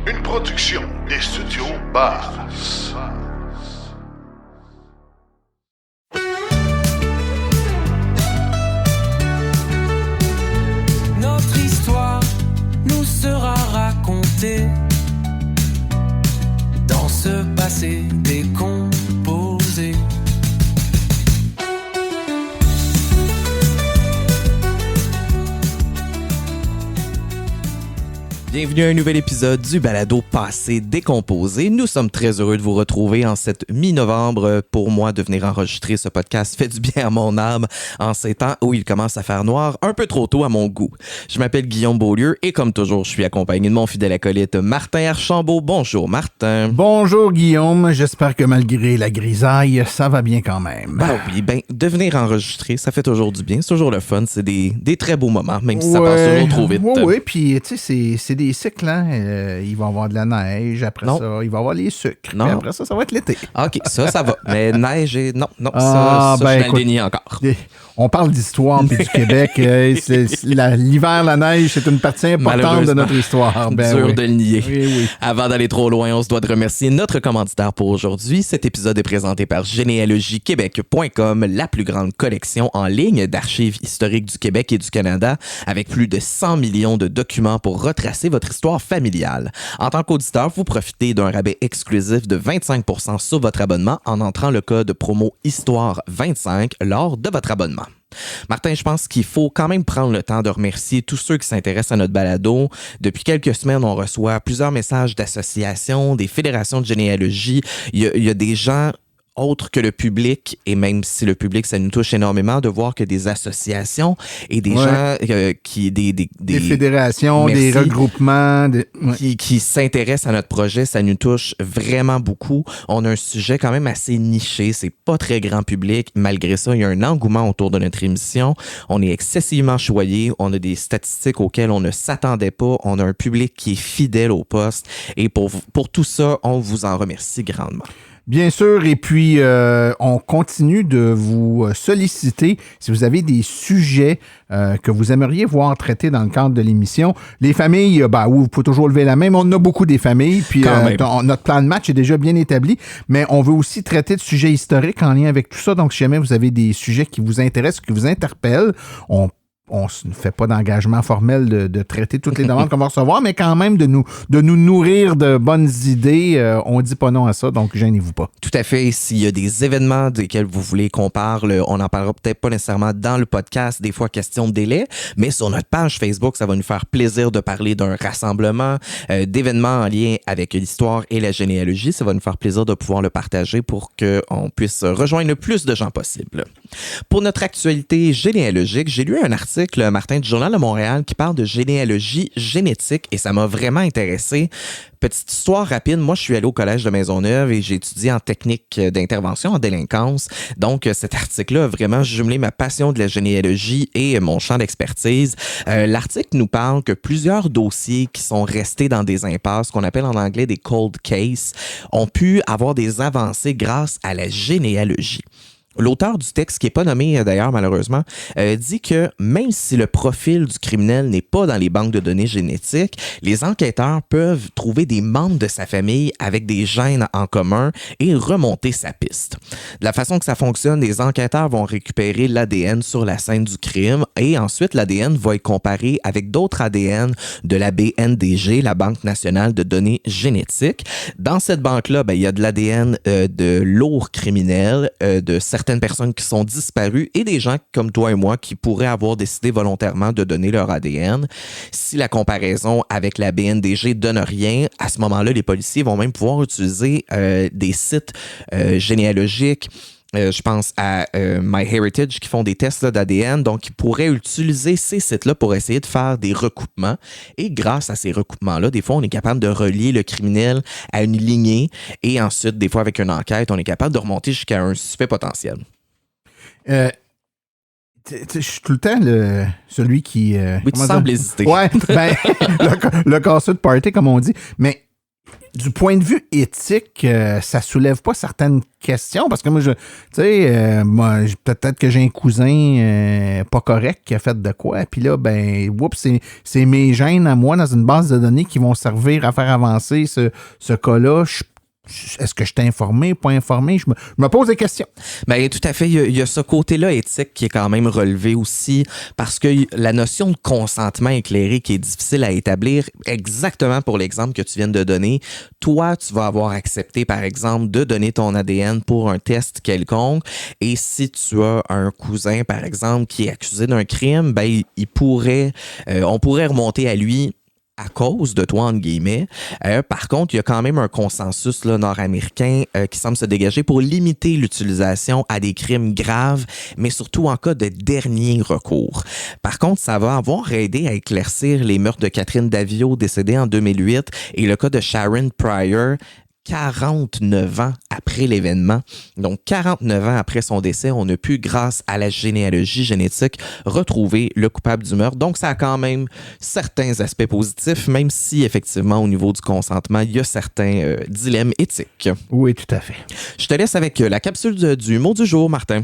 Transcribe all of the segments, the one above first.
Une production des studios Bass. Notre histoire nous sera racontée dans ce passé décomposé. Bienvenue à un nouvel épisode du Balado Passé décomposé. Nous sommes très heureux de vous retrouver en cette mi-novembre. Pour moi, de venir enregistrer ce podcast fait du bien à mon âme en ces temps où il commence à faire noir un peu trop tôt à mon goût. Je m'appelle Guillaume Beaulieu et comme toujours, je suis accompagné de mon fidèle acolyte Martin Archambault. Bonjour Martin. Bonjour Guillaume, j'espère que malgré la grisaille, ça va bien quand même. De venir enregistrer, ça fait toujours du bien. C'est toujours le fun. C'est des très beaux moments, même si ça passe toujours trop vite. Oui, puis tu sais, c'est des cycles, hein. Il va y avoir de la neige, après ça, il va y avoir les sucres, puis après ça va être l'été. OK, ça va. Mais neige et... Non, Ah, ça je suis dans le déni encore. On parle d'histoire puis du Québec. L'hiver, la neige, c'est une partie importante de notre histoire. Dur de le nier. Oui. Avant d'aller trop loin, on se doit de remercier notre commanditaire pour aujourd'hui. Cet épisode est présenté par généalogiequebec.com, la plus grande collection en ligne d'archives historiques du Québec et du Canada, avec plus de 100 millions de documents pour retracer votre histoire familiale. En tant qu'auditeur, vous profitez d'un rabais exclusif de 25% sur votre abonnement en entrant le code promo Histoire25 lors de votre abonnement. Martin, je pense qu'il faut quand même prendre le temps de remercier tous ceux qui s'intéressent à notre balado. Depuis quelques semaines, on reçoit plusieurs messages d'associations, des fédérations de généalogie. Il y a des gens autres que le public, et même si le public, ça nous touche énormément, de voir que des associations et des gens qui... Des fédérations, merci, des regroupements... qui s'intéressent à notre projet, ça nous touche vraiment beaucoup. On a un sujet quand même assez niché, c'est pas très grand public. Malgré ça, il y a un engouement autour de notre émission. On est excessivement choyé, on a des statistiques auxquelles on ne s'attendait pas, on a un public qui est fidèle au poste, et pour tout ça, on vous en remercie grandement. Bien sûr, et puis on continue de vous solliciter si vous avez des sujets que vous aimeriez voir traités dans le cadre de l'émission. Les familles, vous pouvez toujours lever la main, mais on en a beaucoup des familles, puis notre plan de match est déjà bien établi, mais on veut aussi traiter de sujets historiques en lien avec tout ça, donc si jamais vous avez des sujets qui vous intéressent, qui vous interpellent, on ne fait pas d'engagement formel de traiter toutes les demandes qu'on va recevoir, mais quand même de nous nourrir de bonnes idées. On ne dit pas non à ça, donc gênez-vous pas. Tout à fait. S'il y a des événements desquels vous voulez qu'on parle, on n'en parlera peut-être pas nécessairement dans le podcast, des fois question de délai, mais sur notre page Facebook, ça va nous faire plaisir de parler d'un rassemblement, d'événements en lien avec l'histoire et la généalogie. Ça va nous faire plaisir de pouvoir le partager pour qu'on puisse rejoindre le plus de gens possible. Pour notre actualité généalogique, j'ai lu un article, Martin, du Journal de Montréal qui parle de généalogie génétique et ça m'a vraiment intéressé. Petite histoire rapide, moi je suis allé au collège de Maisonneuve et j'ai étudié en technique d'intervention en délinquance. Donc cet article-là a vraiment jumelé ma passion de la généalogie et mon champ d'expertise. L'article nous parle que plusieurs dossiers qui sont restés dans des impasses, qu'on appelle en anglais des cold cases, ont pu avoir des avancées grâce à la généalogie. L'auteur du texte, qui n'est pas nommé d'ailleurs malheureusement, dit que même si le profil du criminel n'est pas dans les banques de données génétiques, les enquêteurs peuvent trouver des membres de sa famille avec des gènes en commun et remonter sa piste. De la façon que ça fonctionne, les enquêteurs vont récupérer l'ADN sur la scène du crime et ensuite l'ADN va être comparé avec d'autres ADN de la BNDG, la Banque nationale de données génétiques. Dans cette banque-là, il y a de l'ADN de lourds criminels, de certaines personnes qui sont disparues et des gens comme toi et moi qui pourraient avoir décidé volontairement de donner leur ADN. Si la comparaison avec la BNDG donne rien, à ce moment-là, les policiers vont même pouvoir utiliser des sites généalogiques. Je pense à MyHeritage qui font des tests d'ADN, donc ils pourraient utiliser ces sites-là pour essayer de faire des recoupements. Et grâce à ces recoupements-là, des fois, on est capable de relier le criminel à une lignée et ensuite, des fois, avec une enquête, on est capable de remonter jusqu'à un suspect potentiel. Je suis tout le temps celui qui... oui, tu sembles hésiter. Ouais, le casseux de party, comme on dit. Mais du point de vue éthique, ça soulève pas certaines questions? Parce que moi, peut-être que j'ai un cousin pas correct qui a fait de quoi, puis là, c'est mes gènes à moi dans une base de données qui vont servir à faire avancer ce cas-là. Est-ce que je t'ai informé, pas informé? Je me pose des questions. Bien, tout à fait. Il y a ce côté-là éthique qui est quand même relevé aussi parce que la notion de consentement éclairé qui est difficile à établir, exactement pour l'exemple que tu viens de donner, toi, tu vas avoir accepté, par exemple, de donner ton ADN pour un test quelconque et si tu as un cousin, par exemple, qui est accusé d'un crime, on pourrait remonter à lui à cause de toi, entre guillemets. Par contre, il y a quand même un consensus là, nord-américain qui semble se dégager pour limiter l'utilisation à des crimes graves, mais surtout en cas de dernier recours. Par contre, ça va avoir aidé à éclaircir les meurtres de Catherine Daviau, décédée en 2008, et le cas de Sharon Pryor, 49 ans après l'événement. Donc, 49 ans après son décès, on a pu, grâce à la généalogie génétique, retrouver le coupable du meurtre. Donc, ça a quand même certains aspects positifs, même si, effectivement, au niveau du consentement, il y a certains dilemmes éthiques. Oui, tout à fait. Je te laisse avec la capsule du mot du jour, Martin.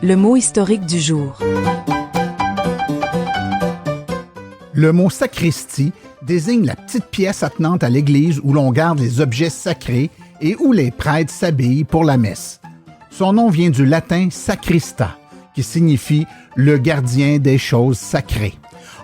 Le mot historique du jour. Le mot sacristie désigne la petite pièce attenante à l'église où l'on garde les objets sacrés et où les prêtres s'habillent pour la messe. Son nom vient du latin sacrista, qui signifie le gardien des choses sacrées.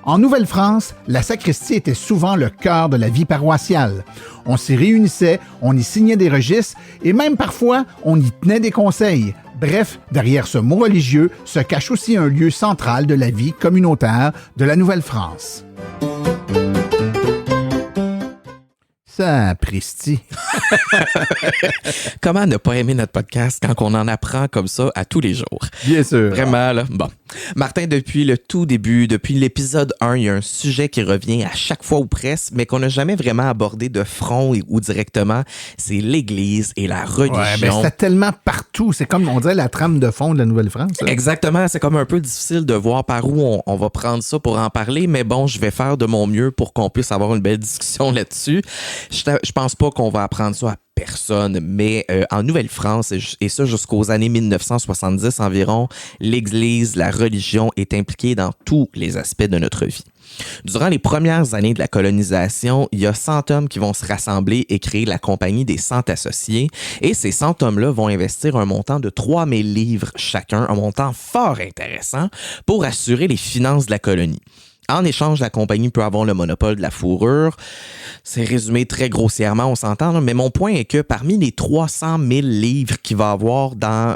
En Nouvelle-France, la sacristie était souvent le cœur de la vie paroissiale. On s'y réunissait, on y signait des registres et même parfois, on y tenait des conseils. Bref, derrière ce mot religieux se cache aussi un lieu central de la vie communautaire de la Nouvelle-France. Sapristi. Comment ne pas aimer notre podcast quand on en apprend comme ça à tous les jours? Bien sûr. Vraiment, là. Bon. Martin, depuis le tout début, depuis l'épisode 1, il y a un sujet qui revient à chaque fois ou presque, mais qu'on n'a jamais vraiment abordé de front ou directement. C'est l'Église et la religion. Ouais, mais c'est tellement partout. C'est comme, on dirait, la trame de fond de la Nouvelle-France. Là. Exactement. C'est comme un peu difficile de voir par où on va prendre ça pour en parler, mais bon, je vais faire de mon mieux pour qu'on puisse avoir une belle discussion là-dessus. Je pense pas qu'on va apprendre ça à personne, mais en Nouvelle-France, et ça jusqu'aux années 1970 environ, l'Église, la religion est impliquée dans tous les aspects de notre vie. Durant les premières années de la colonisation, il y a 100 hommes qui vont se rassembler et créer la Compagnie des 100 associés. Et ces 100 hommes-là vont investir un montant de 3000 livres chacun, un montant fort intéressant pour assurer les finances de la colonie. En échange, la compagnie peut avoir le monopole de la fourrure. C'est résumé très grossièrement, on s'entend, là, mais mon point est que parmi les 300 000 livres qu'il va avoir dans...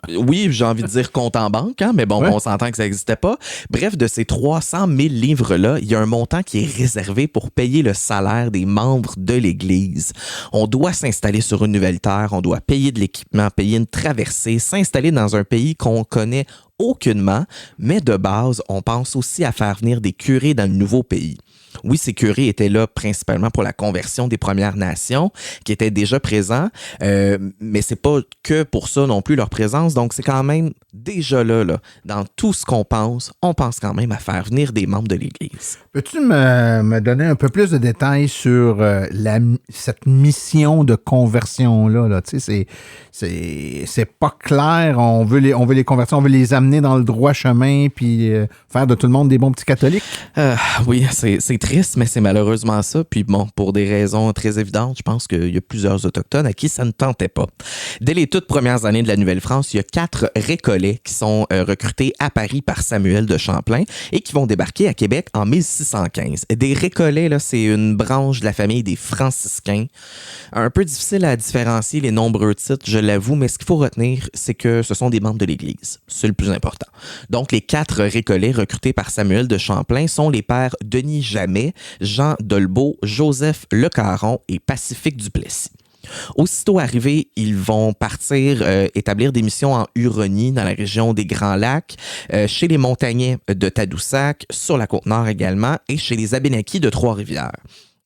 oui, j'ai envie de dire compte en banque, hein, mais bon, ouais. On s'entend que ça n'existait pas. Bref, de ces 300 000 livres-là, il y a un montant qui est réservé pour payer le salaire des membres de l'Église. On doit s'installer sur une nouvelle terre, on doit payer de l'équipement, payer une traversée, s'installer dans un pays qu'on connaît aucunement, mais de base, on pense aussi à faire venir des curés dans le nouveau pays. Oui, ces curés étaient là principalement pour la conversion des Premières Nations qui étaient déjà présents, mais c'est pas que pour ça non plus leur présence. Donc, c'est quand même déjà là, dans tout ce qu'on pense, on pense quand même à faire venir des membres de l'Église. Peux-tu me donner un peu plus de détails sur cette mission de conversion-là? Là? Tu sais, c'est pas clair. On veut les convertir, on veut les amener dans le droit chemin puis faire de tout le monde des bons petits catholiques? Oui, c'est triste, mais c'est malheureusement ça. Puis bon, pour des raisons très évidentes, je pense qu'il y a plusieurs Autochtones à qui ça ne tentait pas. Dès les toutes premières années de la Nouvelle-France, il y a 4 récollets qui sont recrutés à Paris par Samuel de Champlain et qui vont débarquer à Québec en 1615. Des récollets, là, c'est une branche de la famille des franciscains. Un peu difficile à différencier les nombreux titres, je l'avoue, mais ce qu'il faut retenir, c'est que ce sont des membres de l'Église. C'est le plus important. Donc, les 4 récollets recrutés par Samuel de Champlain sont les pères Denis Jamet, Jean Dolbeau, Joseph Le Caron et Pacifique Duplessis. Aussitôt arrivés, ils vont partir établir des missions en Huronie, dans la région des Grands Lacs, chez les Montagnais de Tadoussac, sur la Côte-Nord également, et chez les Abénaquis de Trois-Rivières.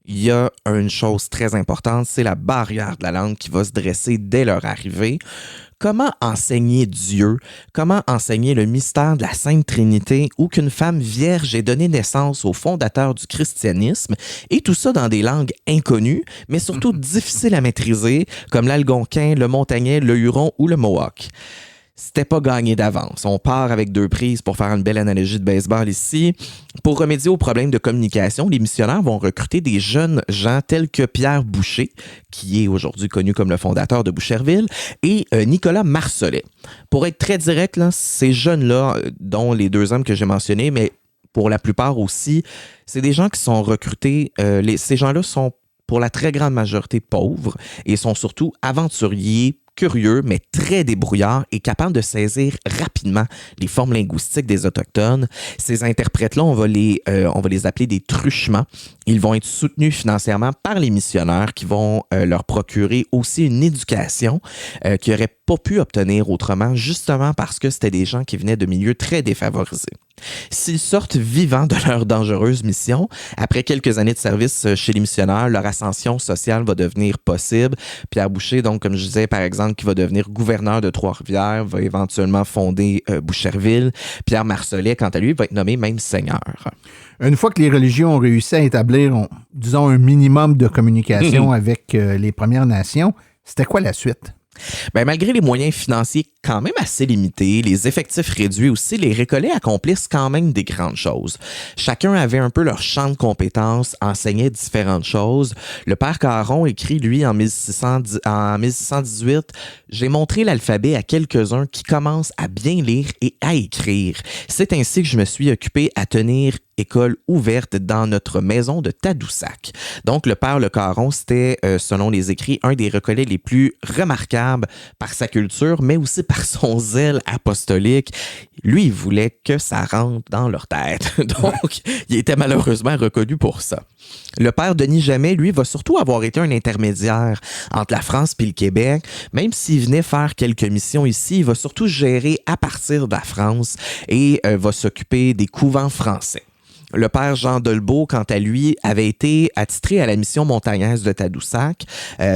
Il y a une chose très importante, c'est la barrière de la langue qui va se dresser dès leur arrivée. Comment enseigner Dieu? Comment enseigner le mystère de la Sainte Trinité ou qu'une femme vierge ait donné naissance au fondateur du christianisme? Et tout ça dans des langues inconnues, mais surtout difficiles à maîtriser, comme l'algonquin, le montagnais, le huron ou le mohawk. C'était pas gagné d'avance. On part avec 2 prises pour faire une belle analogie de baseball ici. Pour remédier aux problèmes de communication, les missionnaires vont recruter des jeunes gens tels que Pierre Boucher, qui est aujourd'hui connu comme le fondateur de Boucherville, et Nicolas Marcelet. Pour être très direct, là, ces jeunes-là, dont les 2 hommes que j'ai mentionnés, mais pour la plupart aussi, c'est des gens qui sont recrutés. Ces gens-là sont pour la très grande majorité pauvres et sont surtout aventuriers, curieux, mais très débrouillards et capables de saisir rapidement les formes linguistiques des Autochtones. Ces interprètes-là, on va les appeler des truchements. Ils vont être soutenus financièrement par les missionnaires qui vont leur procurer aussi une éducation qu'ils n'auraient pas pu obtenir autrement, justement parce que c'était des gens qui venaient de milieux très défavorisés. S'ils sortent vivants de leur dangereuse mission, après quelques années de service chez les missionnaires, leur ascension sociale va devenir possible. Pierre Boucher, donc, comme je disais, par exemple, qui va devenir gouverneur de Trois-Rivières, va éventuellement fonder Boucherville. Pierre Marcelet, quant à lui, va être nommé même seigneur. Une fois que les religions ont réussi à établir, disons, un minimum de communication avec les Premières Nations, c'était quoi la suite? Ben, malgré les moyens financiers quand même assez limités, les effectifs réduits aussi, les récollets accomplissent quand même des grandes choses. Chacun avait un peu leur champ de compétences, enseignait différentes choses. Le père Caron écrit, lui, en 1618, « J'ai montré l'alphabet à quelques-uns qui commencent à bien lire et à écrire. C'est ainsi que je me suis occupé à tenir école ouverte dans notre maison de Tadoussac. » Donc, le père Le Caron, c'était, selon les écrits, un des recollets les plus remarquables par sa culture, mais aussi par son zèle apostolique. Lui, il voulait que ça rentre dans leur tête. Donc, il était malheureusement reconnu pour ça. Le père Denis Jamais, lui, va surtout avoir été un intermédiaire entre la France et le Québec. Même s'il venait faire quelques missions ici, il va surtout gérer à partir de la France et va s'occuper des couvents français. Le père Jean Delbault, quant à lui, avait été attitré à la mission montagnaise de Tadoussac.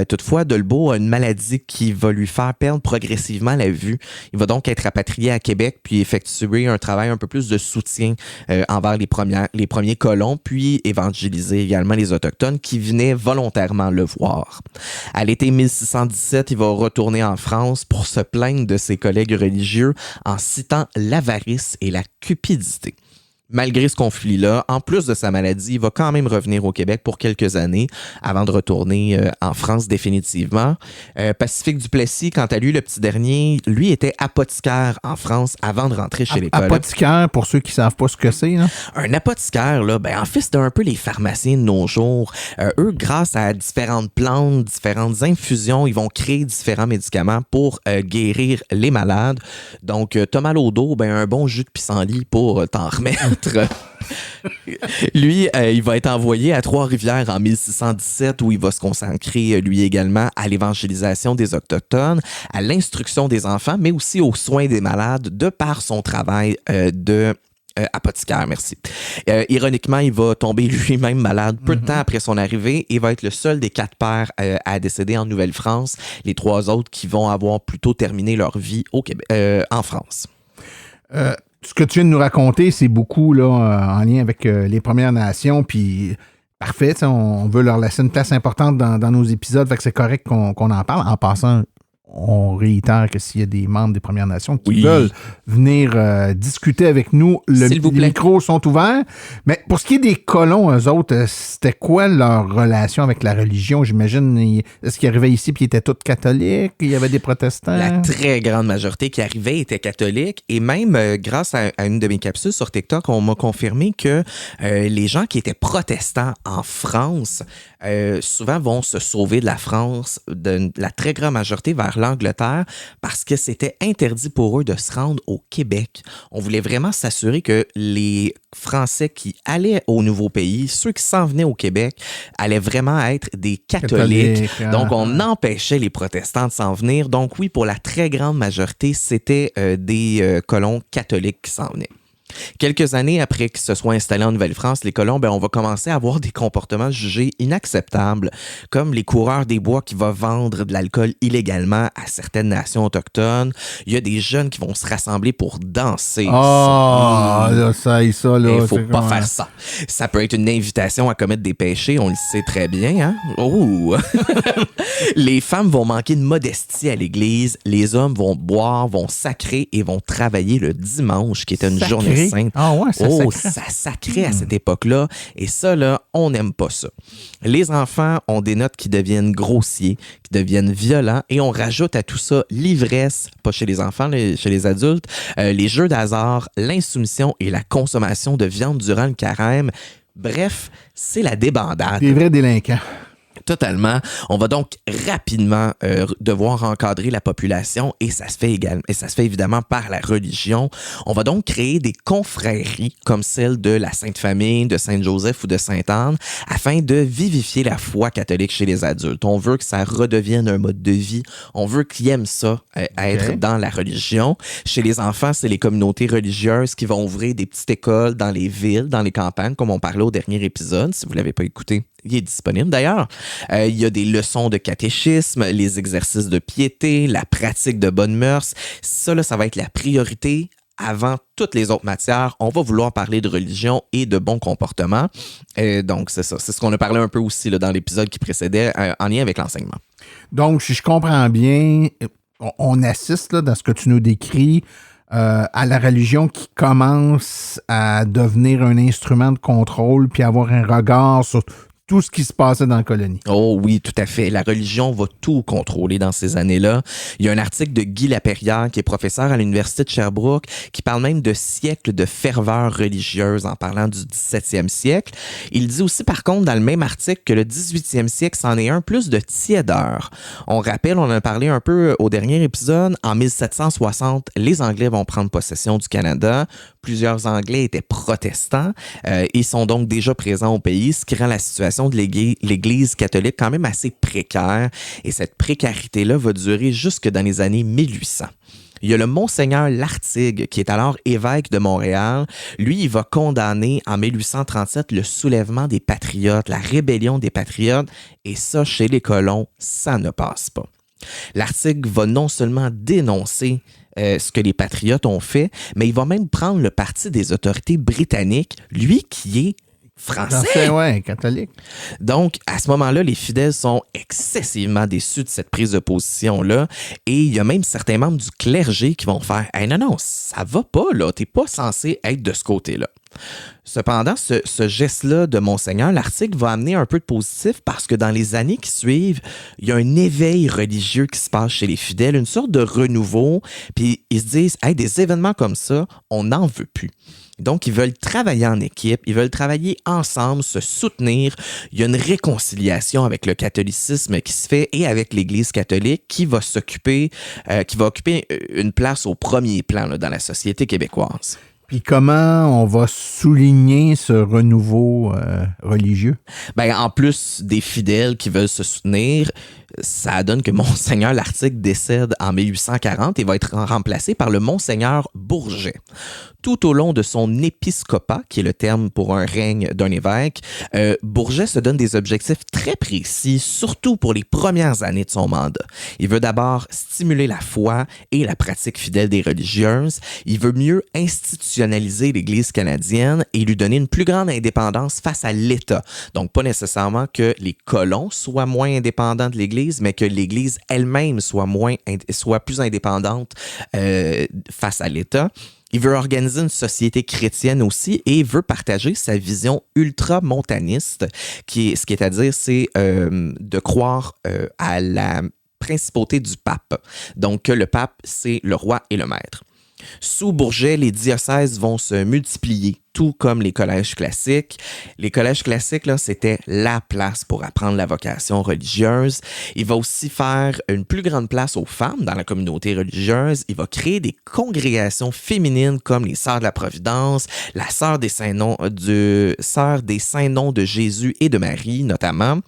Toutefois, Delbault a une maladie qui va lui faire perdre progressivement la vue. Il va donc être rapatrié à Québec puis effectuer un travail un peu plus de soutien envers les premiers colons, puis évangéliser également les Autochtones qui venaient volontairement le voir. À l'été 1617, il va retourner en France pour se plaindre de ses collègues religieux en citant l'avarice et la cupidité. Malgré ce conflit-là, en plus de sa maladie, il va quand même revenir au Québec pour quelques années avant de retourner en France définitivement. Pacifique Duplessis, quant à lui, le petit dernier, lui était apothicaire en France avant de rentrer chez les colons. Apothicaire, pour ceux qui ne savent pas ce que c'est, là. Un apothicaire, là, ben, en fait, c'est un peu les pharmaciens de nos jours. Eux, grâce à différentes plantes, différentes infusions, ils vont créer différents médicaments pour guérir les malades. Donc, t'as mal au dos, ben, un bon jus de pissenlit pour t'en remettre. Lui, il va être envoyé à Trois-Rivières en 1617 où il va se consacrer, lui également, à l'évangélisation des Autochtones, à l'instruction des enfants, mais aussi aux soins des malades de par son travail apothicaire, merci. Ironiquement, il va tomber lui-même malade peu de temps après son arrivée et va être le seul des 4 pères à décéder en Nouvelle-France. Les 3 autres qui vont avoir plutôt terminé leur vie au Québec, en France. Ce que tu viens de nous raconter, c'est beaucoup là, en lien avec les Premières Nations, puis parfait, on veut leur laisser une place importante dans nos épisodes, fait que c'est correct qu'on en parle. En passant, on réitère que s'il y a des membres des Premières Nations qui veulent venir discuter avec nous, les micros sont ouverts. Mais pour ce qui est des colons, eux autres, c'était quoi leur relation avec la religion? J'imagine, est-ce qu'ils arrivaient ici et ils étaient tous catholiques? Il y avait des protestants? La très grande majorité qui arrivait était catholique. Et même, grâce à une de mes capsules sur TikTok, on m'a confirmé que les gens qui étaient protestants en France, souvent vont se sauver de la France, de la très grande majorité vers l'Angleterre, parce que c'était interdit pour eux de se rendre au Québec. On voulait vraiment s'assurer que les Français qui allaient au nouveau pays, ceux qui s'en venaient au Québec, allaient vraiment être des catholiques. Donc, on empêchait les protestants de s'en venir. Donc, oui, pour la très grande majorité, c'était des colons catholiques qui s'en venaient. Quelques années après qu'ils se soient installés en Nouvelle-France, les colons, on va commencer à avoir des comportements jugés inacceptables, comme les coureurs des bois qui vont vendre de l'alcool illégalement à certaines nations autochtones. Il y a des jeunes qui vont se rassembler pour danser. Là, ça, là. Il faut pas faire ça. Ça peut être une invitation à commettre des péchés, on le sait très bien, hein? Oh! Les femmes vont manquer de modestie à l'église, les hommes vont boire, vont sacrer et vont travailler le dimanche, qui était une journée sainte. Ah ouais, ça sacrait. Ça sacrait à cette époque-là. Et ça, là, on n'aime pas ça. Les enfants ont des notes qui deviennent grossiers, qui deviennent violents, et on rajoute à tout ça l'ivresse, pas chez les enfants, chez les adultes, les jeux d'hasard, l'insoumission et la consommation de viande durant le carême. Bref, c'est la débandade. Des vrais délinquants. Totalement. On va donc rapidement devoir encadrer la population et ça se fait évidemment par la religion. On va donc créer des confréries comme celle de la Sainte Famille, de Saint-Joseph ou de Sainte-Anne afin de vivifier la foi catholique chez les adultes. On veut que ça redevienne un mode de vie. On veut qu'ils aiment ça, être dans la religion. Chez les enfants, c'est les communautés religieuses qui vont ouvrir des petites écoles dans les villes, dans les campagnes, comme on parlait au dernier épisode. Si vous ne l'avez pas écouté, il est disponible d'ailleurs. Il y a des leçons de catéchisme, les exercices de piété, la pratique de bonnes mœurs. Ça, là, ça va être la priorité avant toutes les autres matières. On va vouloir parler de religion et de bon comportement. Donc, c'est ça. C'est ce qu'on a parlé un peu aussi là, dans l'épisode qui précédait en lien avec l'enseignement. Donc, si je comprends bien, on assiste là, dans ce que tu nous décris à la religion qui commence à devenir un instrument de contrôle puis avoir un regard sur tout ce qui se passait dans la colonie. Oh oui, tout à fait. La religion va tout contrôler dans ces années-là. Il y a un article de Guy Lapérière, qui est professeur à l'Université de Sherbrooke, qui parle même de siècles de ferveur religieuse en parlant du 17e siècle. Il dit aussi, par contre, dans le même article, que le 18e siècle, c'en est un plus de tiédeur. On rappelle, on en a parlé un peu au dernier épisode, en 1760, les Anglais vont prendre possession du Canada. Plusieurs Anglais étaient protestants. Ils sont donc déjà présents au pays, ce qui rend la situation de l'Église catholique quand même assez précaire. Et cette précarité-là va durer jusque dans les années 1800. Il y a le Monseigneur Lartigue, qui est alors évêque de Montréal. Lui, il va condamner en 1837 le soulèvement des patriotes, la rébellion des patriotes. Et ça, chez les colons, ça ne passe pas. Lartigue va non seulement dénoncer ce que les patriotes ont fait, mais il va même prendre le parti des autorités britanniques, lui qui est français. Ouais, catholique. Donc, à ce moment-là, les fidèles sont excessivement déçus de cette prise de position-là. Et il y a même certains membres du clergé qui vont faire « Hey, non, ça va pas, là. T'es pas censé être de ce côté-là. » Cependant, ce geste-là de Monseigneur Lartigue va amener un peu de positif parce que dans les années qui suivent, il y a un éveil religieux qui se passe chez les fidèles, une sorte de renouveau. Puis ils se disent « Hey, des événements comme ça, on n'en veut plus. » Donc, ils veulent travailler en équipe, ils veulent travailler ensemble, se soutenir. Il y a une réconciliation avec le catholicisme qui se fait et avec l'Église catholique qui va occuper une place au premier plan là, dans la société québécoise. Puis comment on va souligner ce renouveau religieux? En plus des fidèles qui veulent se soutenir, ça donne que Monseigneur Lartigue décède en 1840 et va être remplacé par le Monseigneur Bourget. Tout au long de son épiscopat, qui est le terme pour un règne d'un évêque, Bourget se donne des objectifs très précis, surtout pour les premières années de son mandat. Il veut d'abord stimuler la foi et la pratique fidèle des religieuses. Il veut mieux institutionnaliser l'Église canadienne et lui donner une plus grande indépendance face à l'État. Donc, pas nécessairement que les colons soient moins indépendants de l'Église, mais que l'Église elle-même soit plus indépendante face à l'État. Il veut organiser une société chrétienne aussi et veut partager sa vision ultramontaniste, ce qui est à dire, c'est de croire à la principauté du pape. Donc, que le pape, c'est le roi et le maître. Sous Bourget, les diocèses vont se multiplier, tout comme les collèges classiques. Les collèges classiques, là, c'était la place pour apprendre la vocation religieuse. Il va aussi faire une plus grande place aux femmes dans la communauté religieuse. Il va créer des congrégations féminines comme les Sœurs de la Providence, la Sœur des Saints Noms de Jésus et de Marie, notamment.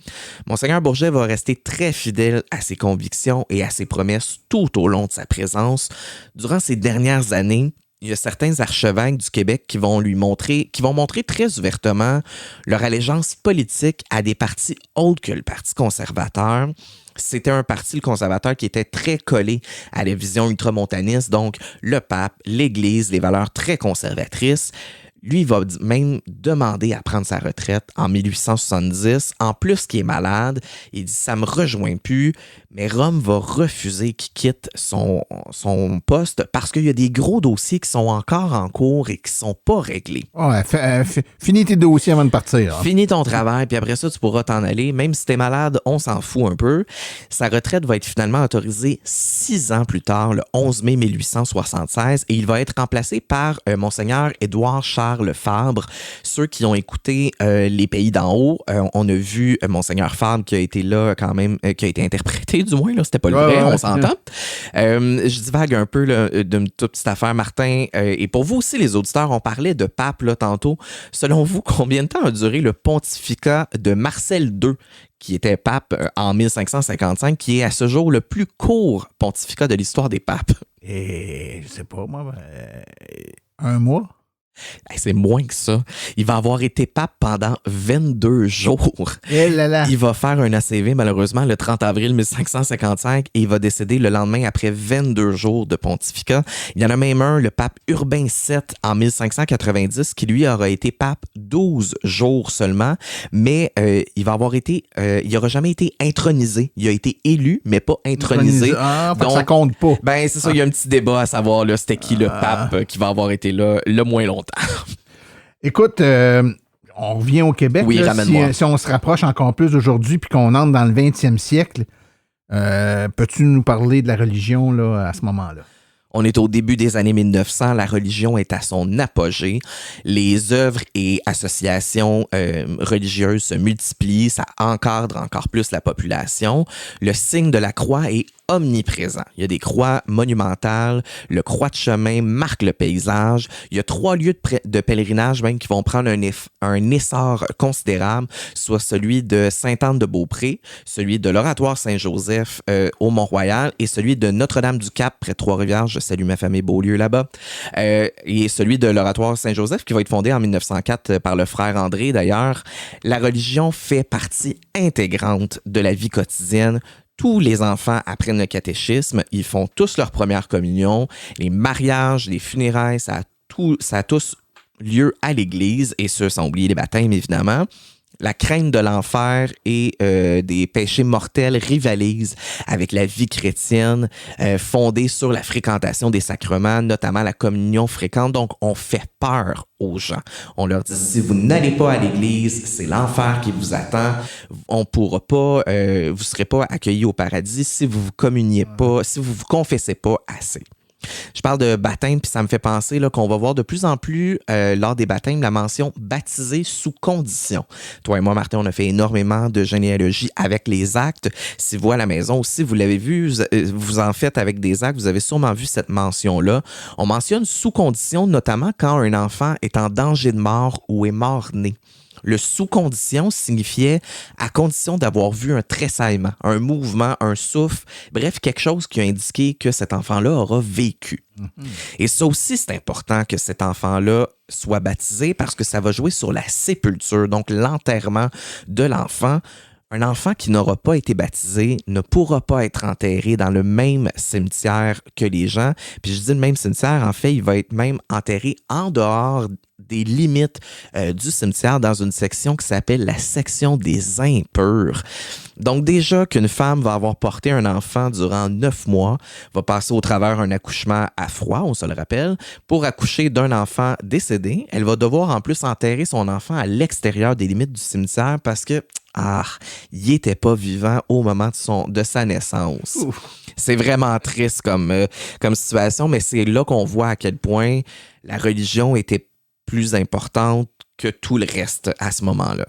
Monseigneur Bourget va rester très fidèle à ses convictions et à ses promesses tout au long de sa présence. Durant ces dernières années, il y a certains archevêques du Québec qui vont montrer très ouvertement leur allégeance politique à des partis autres que le Parti conservateur. C'était un parti, le conservateur, qui était très collé à la vision ultramontaniste, donc le pape, l'Église, les valeurs très conservatrices. Lui, il va même demander à prendre sa retraite en 1870. En plus qu'il est malade, il dit « ça me rejoint plus », mais Rome va refuser qu'il quitte son poste parce qu'il y a des gros dossiers qui sont encore en cours et qui ne sont pas réglés. Ouais, finis tes dossiers avant de partir. Hein. Finis ton travail, puis après ça, tu pourras t'en aller. Même si tu es malade, on s'en fout un peu. Sa retraite va être finalement autorisée 6 ans plus tard, le 11 mai 1876, et il va être remplacé par Monseigneur Édouard Charles Fabre. Ceux qui ont écouté Les Pays d'en haut, on a vu Monseigneur Fabre qui a été là quand même, qui a été interprété du moins, là, c'était pas le vrai, on s'entend. Je divague un peu là, d'une toute petite affaire, Martin, et pour vous aussi les auditeurs, on parlait de pape là tantôt. Selon vous, combien de temps a duré le pontificat de Marcel II, qui était pape en 1555, qui est à ce jour le plus court pontificat de l'histoire des papes? Et je sais pas, moi, 1 mois? C'est moins que ça. Il va avoir été pape pendant 22 jours. Eh là là. Il va faire un ACV, malheureusement, le 30 avril 1555 et il va décéder le lendemain après 22 jours de pontificat. Il y en a même un, le pape Urbain VII, en 1590, qui lui aura été pape 12 jours seulement, mais il n'aura jamais été intronisé. Il a été élu, mais pas intronisé. Ah, donc ça compte pas. Ben, c'est ça, il y a un petit débat à savoir, là, c'était qui le pape qui va avoir été là le moins longtemps. Écoute, on revient au Québec. Oui, là, ramène-moi. si on se rapproche encore plus d'aujourd'hui puis qu'on entre dans le 20e siècle, peux-tu nous parler de la religion là, à ce moment-là? On est au début des années 1900, la religion est à son apogée. Les œuvres et associations religieuses se multiplient, ça encadre encore plus la population. Le signe de la croix est omniprésent. Il y a des croix monumentales, le croix de chemin marque le paysage. Il y a 3 lieux de pèlerinage même qui vont prendre un essor considérable, soit celui de Sainte-Anne-de-Beaupré, celui de l'Oratoire Saint-Joseph au Mont-Royal et celui de Notre-Dame-du-Cap près de Trois-Rivières. Je salue ma famille Beaulieu là-bas. Et celui de l'Oratoire Saint-Joseph qui va être fondé en 1904 par le frère André d'ailleurs. La religion fait partie intégrante de la vie quotidienne. Tous les enfants apprennent le catéchisme, ils font tous leur première communion, les mariages, les funérailles, ça a tous lieu à l'église, et ce, sans oublier les baptêmes, évidemment. La crainte de l'enfer et des péchés mortels rivalisent avec la vie chrétienne fondée sur la fréquentation des sacrements, notamment la communion fréquente. Donc, on fait peur aux gens. On leur dit, si vous n'allez pas à l'église, c'est l'enfer qui vous attend. On pourra pas, vous serez pas accueillis au paradis si vous vous communiez pas, si vous vous confessez pas assez. Je parle de baptême, puis ça me fait penser là, qu'on va voir de plus en plus lors des baptêmes la mention « baptisé sous condition ». Toi et moi, Martin, on a fait énormément de généalogie avec les actes. Si vous, à la maison aussi, vous l'avez vu, vous en faites avec des actes, vous avez sûrement vu cette mention-là. On mentionne sous condition, notamment quand un enfant est en danger de mort ou est mort-né. Le sous-condition signifiait à condition d'avoir vu un tressaillement, un mouvement, un souffle, bref, quelque chose qui a indiqué que cet enfant-là aura vécu. Et ça aussi, c'est important que cet enfant-là soit baptisé parce que ça va jouer sur la sépulture, donc l'enterrement de l'enfant. Un enfant qui n'aura pas été baptisé ne pourra pas être enterré dans le même cimetière que les gens. Puis je dis le même cimetière, en fait, il va être même enterré en dehors des limites du cimetière dans une section qui s'appelle la section des impurs. Donc déjà qu'une femme va avoir porté un enfant durant 9 mois, va passer au travers un accouchement à froid, on se le rappelle, pour accoucher d'un enfant décédé, elle va devoir en plus enterrer son enfant à l'extérieur des limites du cimetière parce que il n'était pas vivant au moment de sa naissance. Ouf. C'est vraiment triste comme situation, mais c'est là qu'on voit à quel point la religion était plus importante que tout le reste à ce moment-là.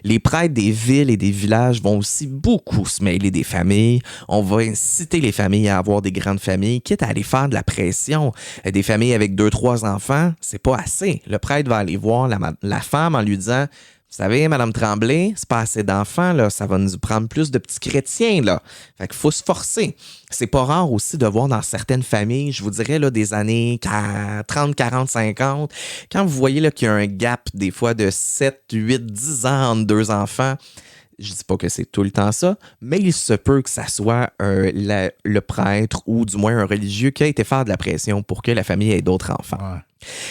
Les prêtres des villes et des villages vont aussi beaucoup se mêler des familles. On va inciter les familles à avoir des grandes familles, quitte à aller faire de la pression. Des familles avec 2-3 enfants, c'est pas assez. Le prêtre va aller voir la femme en lui disant savez, Madame Tremblay, c'est pas assez d'enfants, là. Ça va nous prendre plus de petits chrétiens, là. Fait qu'il faut se forcer. C'est pas rare aussi de voir dans certaines familles, je vous dirais, là, des années 30, 40, 50, quand vous voyez là, qu'il y a un gap, des fois, de 7, 8, 10 ans entre deux enfants. Je dis pas que c'est tout le temps ça, mais il se peut que ça soit le prêtre ou du moins un religieux qui a été faire de la pression pour que la famille ait d'autres enfants. Ouais.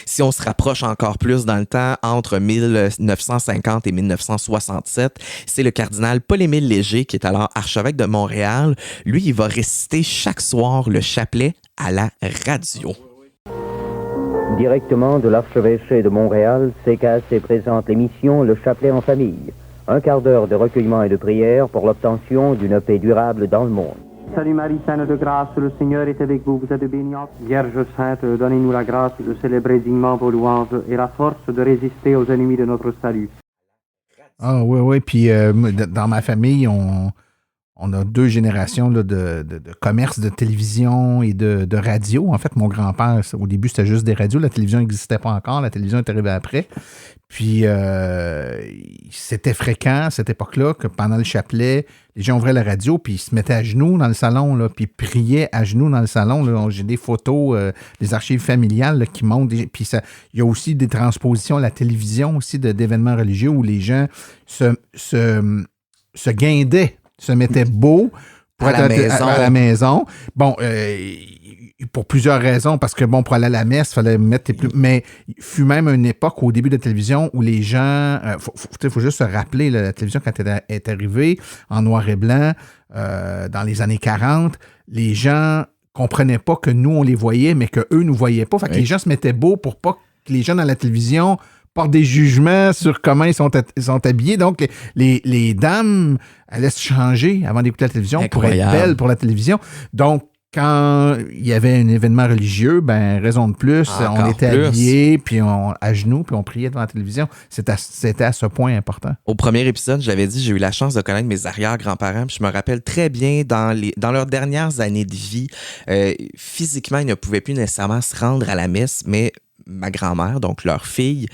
Si on se rapproche encore plus dans le temps, entre 1950 et 1967, c'est le cardinal Paul-Émile Léger, qui est alors archevêque de Montréal. Lui, il va réciter chaque soir le chapelet à la radio. Directement de l'archevêché de Montréal, CKAC présente l'émission Le Chapelet en famille. Un quart d'heure de recueillement et de prière pour l'obtention d'une paix durable dans le monde. Salut Marie, pleine de grâce, le Seigneur est avec vous. Vous êtes bénie entre Vierge sainte, donnez-nous la grâce de célébrer dignement vos louanges et la force de résister aux ennemis de notre salut. Ah oui. Puis dans ma famille, on a 2 générations là, de commerce de télévision et de radio. En fait, mon grand-père, au début, c'était juste des radios. La télévision n'existait pas encore. La télévision est arrivée après. Puis, c'était fréquent à cette époque-là que pendant le chapelet, les gens ouvraient la radio puis ils se mettaient à genoux dans le salon, là, puis ils priaient à genoux dans le salon. Là. J'ai des photos, des archives familiales là, qui montrent. Puis, il y a aussi des transpositions à la télévision aussi d'événements religieux où les gens se guindaient, se mettaient beau pour à être à la maison. Bon, pour plusieurs raisons, parce que bon, pour aller à la messe, il fallait mettre les plus. Mais il fut même une époque au début de la télévision où les gens. Faut juste se rappeler, là, la télévision, quand elle est arrivée en noir et blanc, dans les années 40, les gens comprenaient pas que nous, on les voyait, mais qu'eux nous voyaient pas. Fait que les gens se mettaient beau pour pas que les gens dans la télévision portent des jugements sur comment ils sont habillés. Donc, les dames allaient se changer avant d'écouter la télévision. Incroyable. Pour être belles pour la télévision. Donc, quand il y avait un événement religieux, ben raison de plus, on était habillés, puis à genoux, puis on priait devant la télévision. C'était à ce point important. Au premier épisode, j'avais dit j'ai eu la chance de connaître mes arrière-grands-parents, puis je me rappelle très bien dans leurs dernières années de vie, physiquement, ils ne pouvaient plus nécessairement se rendre à la messe, mais ma grand-mère, donc leur fille,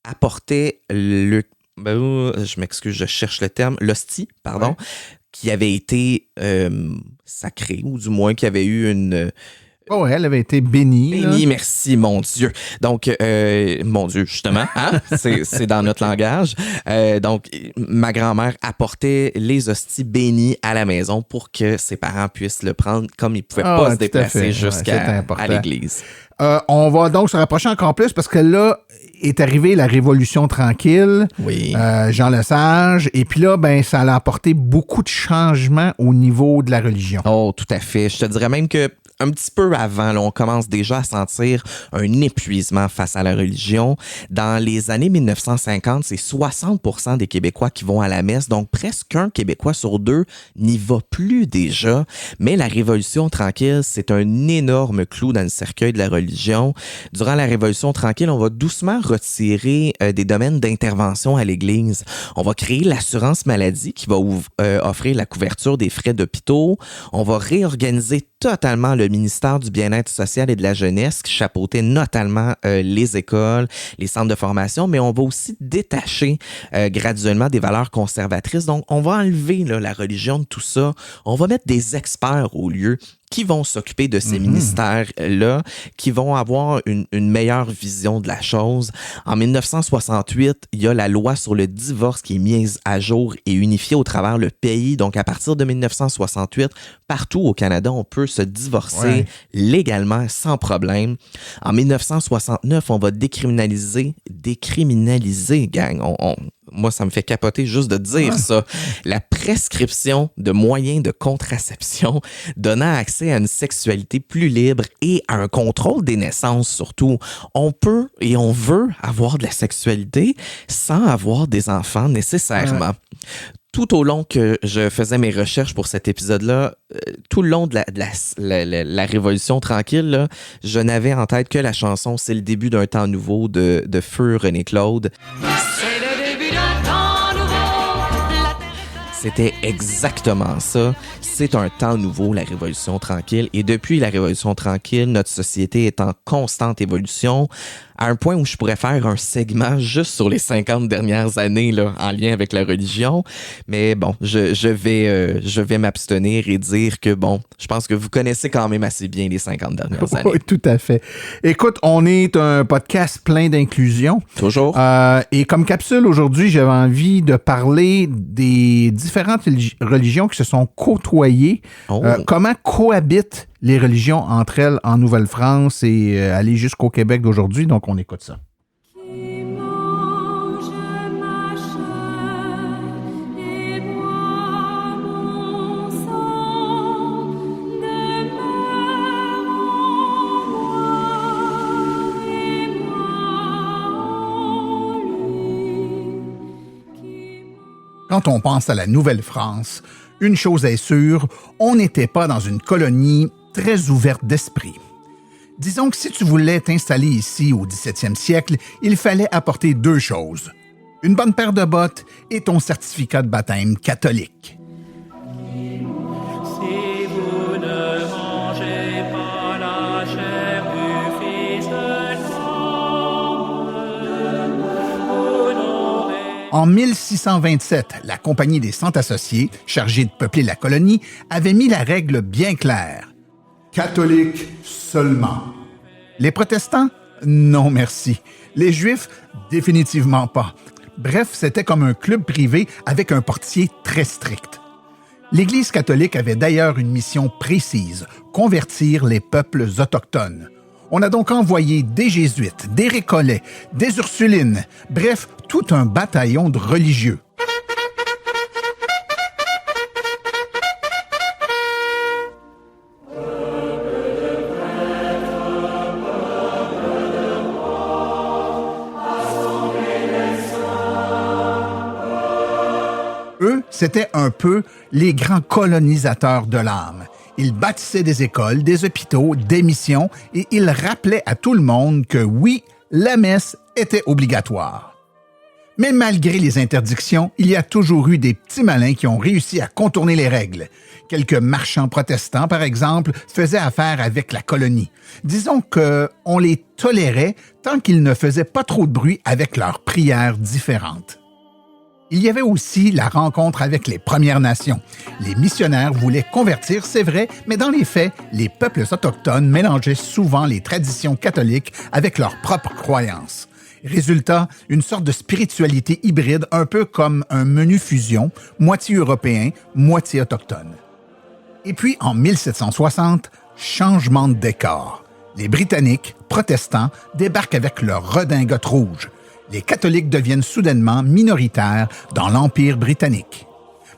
apportait je m'excuse, je cherche le terme, l'hostie, pardon, qui avait été sacrée, ou du moins qui avait eu une... Oh, elle avait été bénie. Bénie, merci, mon Dieu. Donc, mon Dieu, justement, hein? c'est dans notre langage. Donc, ma grand-mère apportait les hosties bénies à la maison pour que ses parents puissent le prendre comme ils ne pouvaient pas se déplacer jusqu'à l'église. On va donc se rapprocher encore plus parce que là est arrivée la Révolution tranquille, Jean Lesage, et puis là, ben, ça a apporté beaucoup de changements au niveau de la religion. Oh, tout à fait. Je te dirais même que un petit peu avant, là, on commence déjà à sentir un épuisement face à la religion. Dans les années 1950, c'est 60% des Québécois qui vont à la messe, donc presque un Québécois sur 2 n'y va plus déjà. Mais la Révolution tranquille, c'est un énorme clou dans le cercueil de la religion. Durant la Révolution tranquille, on va doucement retirer des domaines d'intervention à l'Église. On va créer l'assurance maladie qui va offrir la couverture des frais d'hôpitaux. On va réorganiser totalement le ministère du Bien-être social et de la jeunesse qui chapeautait notamment les écoles, les centres de formation, mais on va aussi détacher graduellement des valeurs conservatrices. Donc, on va enlever là, la religion de tout ça. On va mettre des experts au lieu qui vont s'occuper de ces ministères-là, qui vont avoir une meilleure vision de la chose. En 1968, il y a la loi sur le divorce qui est mise à jour et unifiée au travers le pays. Donc, à partir de 1968, partout au Canada, on peut se divorcer légalement, sans problème. En 1969, on va décriminaliser, gang. Moi, ça me fait capoter juste de dire ça. La prescription de moyens de contraception donnant accès à une sexualité plus libre et à un contrôle des naissances surtout. On peut et on veut avoir de la sexualité sans avoir des enfants nécessairement. Tout au long que je faisais mes recherches pour cet épisode-là, tout le long de la Révolution tranquille, là, je n'avais en tête que la chanson « C'est le début d'un temps nouveau » de Feu René Claude. C'était exactement ça. C'est un temps nouveau, la Révolution tranquille. Et depuis la Révolution tranquille, notre société est en constante évolution. à un point où je pourrais faire un segment juste sur les 50 dernières années là, en lien avec la religion. Mais bon, je vais m'abstenir et dire que bon, je pense que vous connaissez quand même assez bien les 50 dernières années. Oui, tout à fait. Écoute, on est un podcast plein d'inclusion. Toujours. Et comme capsule aujourd'hui, j'avais envie de parler des différentes religions qui se sont côtoyées. Oh. Comment cohabitent les religions entre elles en Nouvelle-France et aller jusqu'au Québec d'aujourd'hui. Donc, on écoute ça. Quand on pense à la Nouvelle-France, une chose est sûre, on n'était pas dans une colonie très ouverte d'esprit. Disons que si tu voulais t'installer ici au 17e siècle, il fallait apporter 2 choses. Une bonne paire de bottes et ton certificat de baptême catholique. Si vous ne mangez pas la chair du Fils de l'homme, vous n'aurez... En 1627, la Compagnie des Cent Associés, chargée de peupler la colonie, avait mis la règle bien claire. Catholiques seulement. Les protestants? Non, merci. Les juifs? Définitivement pas. Bref, c'était comme un club privé avec un portier très strict. L'Église catholique avait d'ailleurs une mission précise, convertir les peuples autochtones. On a donc envoyé des jésuites, des récollets, des ursulines, bref, tout un bataillon de religieux. Eux, c'était un peu les grands colonisateurs de l'âme. Ils bâtissaient des écoles, des hôpitaux, des missions et ils rappelaient à tout le monde que oui, la messe était obligatoire. Mais malgré les interdictions, il y a toujours eu des petits malins qui ont réussi à contourner les règles. Quelques marchands protestants, par exemple, faisaient affaire avec la colonie. Disons qu'on les tolérait tant qu'ils ne faisaient pas trop de bruit avec leurs prières différentes. Il y avait aussi la rencontre avec les Premières Nations. Les missionnaires voulaient convertir, c'est vrai, mais dans les faits, les peuples autochtones mélangeaient souvent les traditions catholiques avec leurs propres croyances. Résultat, une sorte de spiritualité hybride, un peu comme un menu fusion, moitié européen, moitié autochtone. Et puis, en 1760, changement de décor. Les Britanniques, protestants, débarquent avec leur redingote rouge. Les catholiques deviennent soudainement minoritaires dans l'Empire britannique.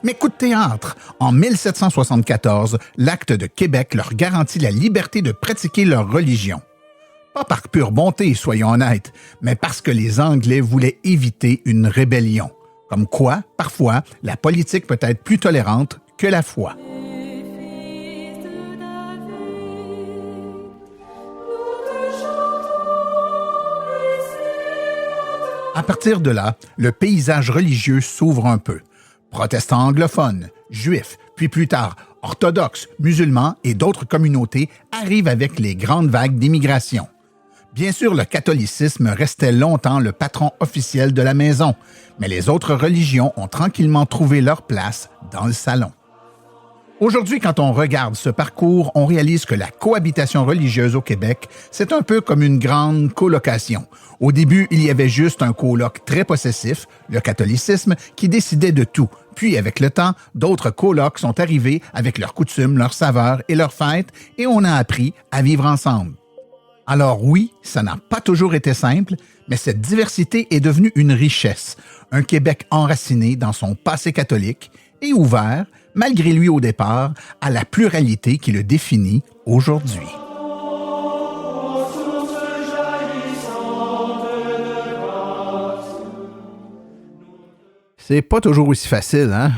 Mais coup de théâtre, en 1774, l'Acte de Québec leur garantit la liberté de pratiquer leur religion. Pas par pure bonté, soyons honnêtes, mais parce que les Anglais voulaient éviter une rébellion. Comme quoi, parfois, la politique peut être plus tolérante que la foi. À partir de là, le paysage religieux s'ouvre un peu. Protestants anglophones, juifs, puis plus tard, orthodoxes, musulmans et d'autres communautés arrivent avec les grandes vagues d'immigration. Bien sûr, le catholicisme restait longtemps le patron officiel de la maison, mais les autres religions ont tranquillement trouvé leur place dans le salon. Aujourd'hui, quand on regarde ce parcours, on réalise que la cohabitation religieuse au Québec, c'est un peu comme une grande colocation. Au début, il y avait juste un coloc très possessif, le catholicisme, qui décidait de tout. Puis, avec le temps, d'autres colocs sont arrivés avec leurs coutumes, leurs saveurs et leurs fêtes, et on a appris à vivre ensemble. Alors oui, ça n'a pas toujours été simple, mais cette diversité est devenue une richesse. Un Québec enraciné dans son passé catholique et ouvert, malgré lui au départ, à la pluralité qui le définit aujourd'hui. C'est pas toujours aussi facile, hein?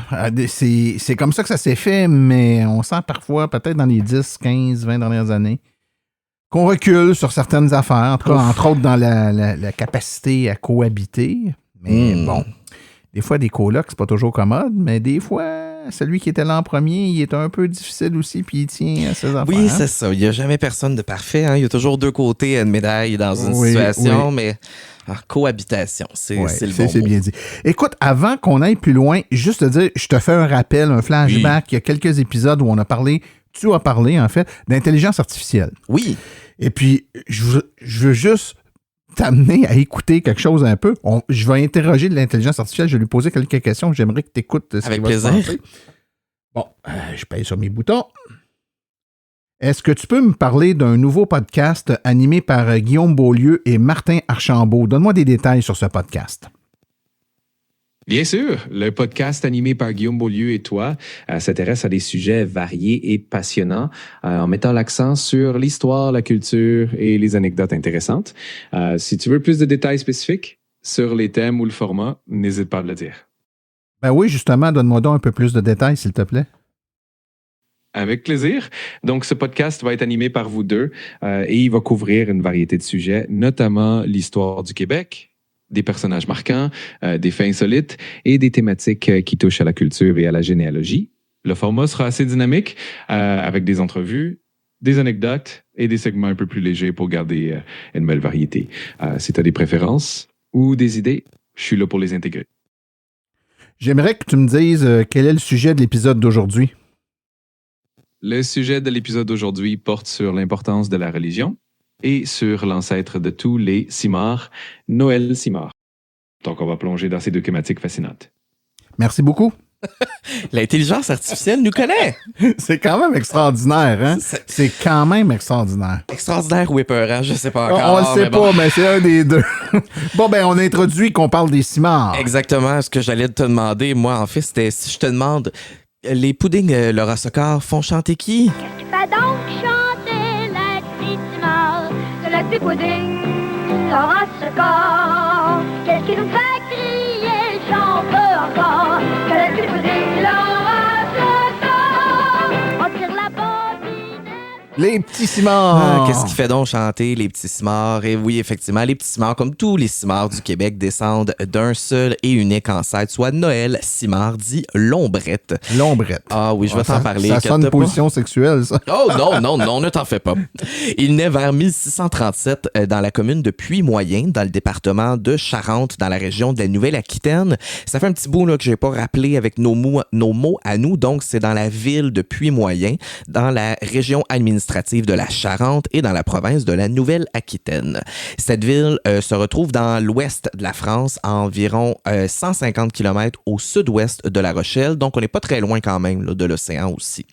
C'est comme ça que ça s'est fait, mais on sent parfois, peut-être dans les 10, 15, 20 dernières années, qu'on recule sur certaines affaires, en tout cas, entre autres dans la capacité à cohabiter. Mais bon, des fois, des colocs, c'est pas toujours commode, mais des fois, celui qui était là en premier, il est un peu difficile aussi, puis il tient à ses affaires. Oui, c'est ça. Il n'y a jamais personne de parfait. Hein. Il y a toujours deux côtés de médaille dans une situation, mais en cohabitation, c'est le bon c'est mot. bien dit. Écoute, avant qu'on aille plus loin, juste te dire, je te fais un rappel, un flashback. Il y a quelques épisodes où tu as parlé, en fait, d'intelligence artificielle. Oui. Et puis, je veux juste t'amener à écouter quelque chose un peu. Je vais interroger de l'intelligence artificielle. Je vais lui poser quelques questions. J'aimerais que tu écoutes ce Avec qui va se plaisir. passer. Bon, je paye sur mes boutons. Est-ce que tu peux me parler d'un nouveau podcast animé par Guillaume Beaulieu et Martin Archambault? Donne-moi des détails sur ce podcast. Bien sûr, le podcast animé par Guillaume Beaulieu et toi s'intéresse à des sujets variés et passionnants en mettant l'accent sur l'histoire, la culture et les anecdotes intéressantes. Si tu veux plus de détails spécifiques sur les thèmes ou le format, n'hésite pas à le dire. Ben oui, justement, donne-moi donc un peu plus de détails, s'il te plaît. Avec plaisir. Donc, ce podcast va être animé par vous deux et il va couvrir une variété de sujets, notamment l'histoire du Québec, des personnages marquants, des faits insolites et des thématiques qui touchent à la culture et à la généalogie. Le format sera assez dynamique avec des entrevues, des anecdotes et des segments un peu plus légers pour garder une belle variété. Si tu as des préférences ou des idées, je suis là pour les intégrer. J'aimerais que tu me dises quel est le sujet de l'épisode d'aujourd'hui. Le sujet de l'épisode d'aujourd'hui porte sur l'importance de la religion et sur l'ancêtre de tous les Simard, Noël Simard. Donc, on va plonger dans ces deux thématiques fascinantes. Merci beaucoup. L'intelligence artificielle nous connaît. C'est quand même extraordinaire, hein? C'est quand même extraordinaire. Extraordinaire ou épeurant, je sais pas encore. On le sait pas, mais c'est un des deux. Bon, ben, on introduit qu'on parle des cimards. Exactement. Ce que j'allais te demander, moi, en fait, c'était si je te demande, les puddings Laura Socor font chanter qui? Qu'est-ce qui fait donc chanter la petite cimard de la petite pudding Laura Socor? Qu'est-ce qui nous fait crier, j'en veux encore, que la petite pudding Laura Socor? On tire la bobinette. Les petits cimards. Qu'est-ce qui fait donc chanter les petits cimards? Et oui, effectivement, les petits cimards, comme tous les cimards du Québec, descendent d'un seul et unique ancêtre, soit Noël Simard, dit Lombrette. Lombrette. Ah oui, je vais t'en parler. Ça sonne position sexuelle, ça. Oh non, ne t'en fais pas. Il naît vers 1637 dans la commune de Puy-Moyen, dans le département de Charente, dans la région de la Nouvelle-Aquitaine. Ça fait un petit bout là, que je n'ai pas rappelé avec nos mots à nous. Donc, c'est dans la ville de Puy-Moyen, dans la région administrative de la Charente et dans la province de la Nouvelle-Aquitaine. Cette ville se retrouve dans l'ouest de la France, à environ 150 km au sud-ouest de La Rochelle. Donc, on n'est pas très loin quand même là, de l'océan aussi.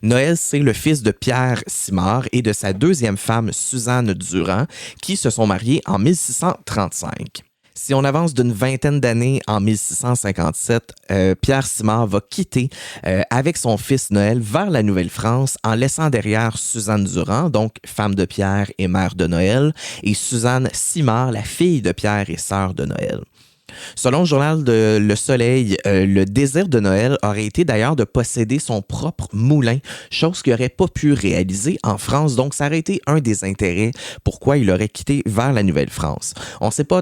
Noël, c'est le fils de Pierre Simard et de sa deuxième femme, Suzanne Durand, qui se sont mariés en 1635. Si on avance d'une vingtaine d'années en 1657, Pierre Simard va quitter avec son fils Noël vers la Nouvelle-France en laissant derrière Suzanne Durand, donc femme de Pierre et mère de Noël, et Suzanne Simard, la fille de Pierre et sœur de Noël. Selon le journal de Le Soleil, le désir de Noël aurait été d'ailleurs de posséder son propre moulin, chose qu'il n'aurait pas pu réaliser en France. Donc, ça aurait été un des intérêts pourquoi il aurait quitté vers la Nouvelle-France. On ne sait pas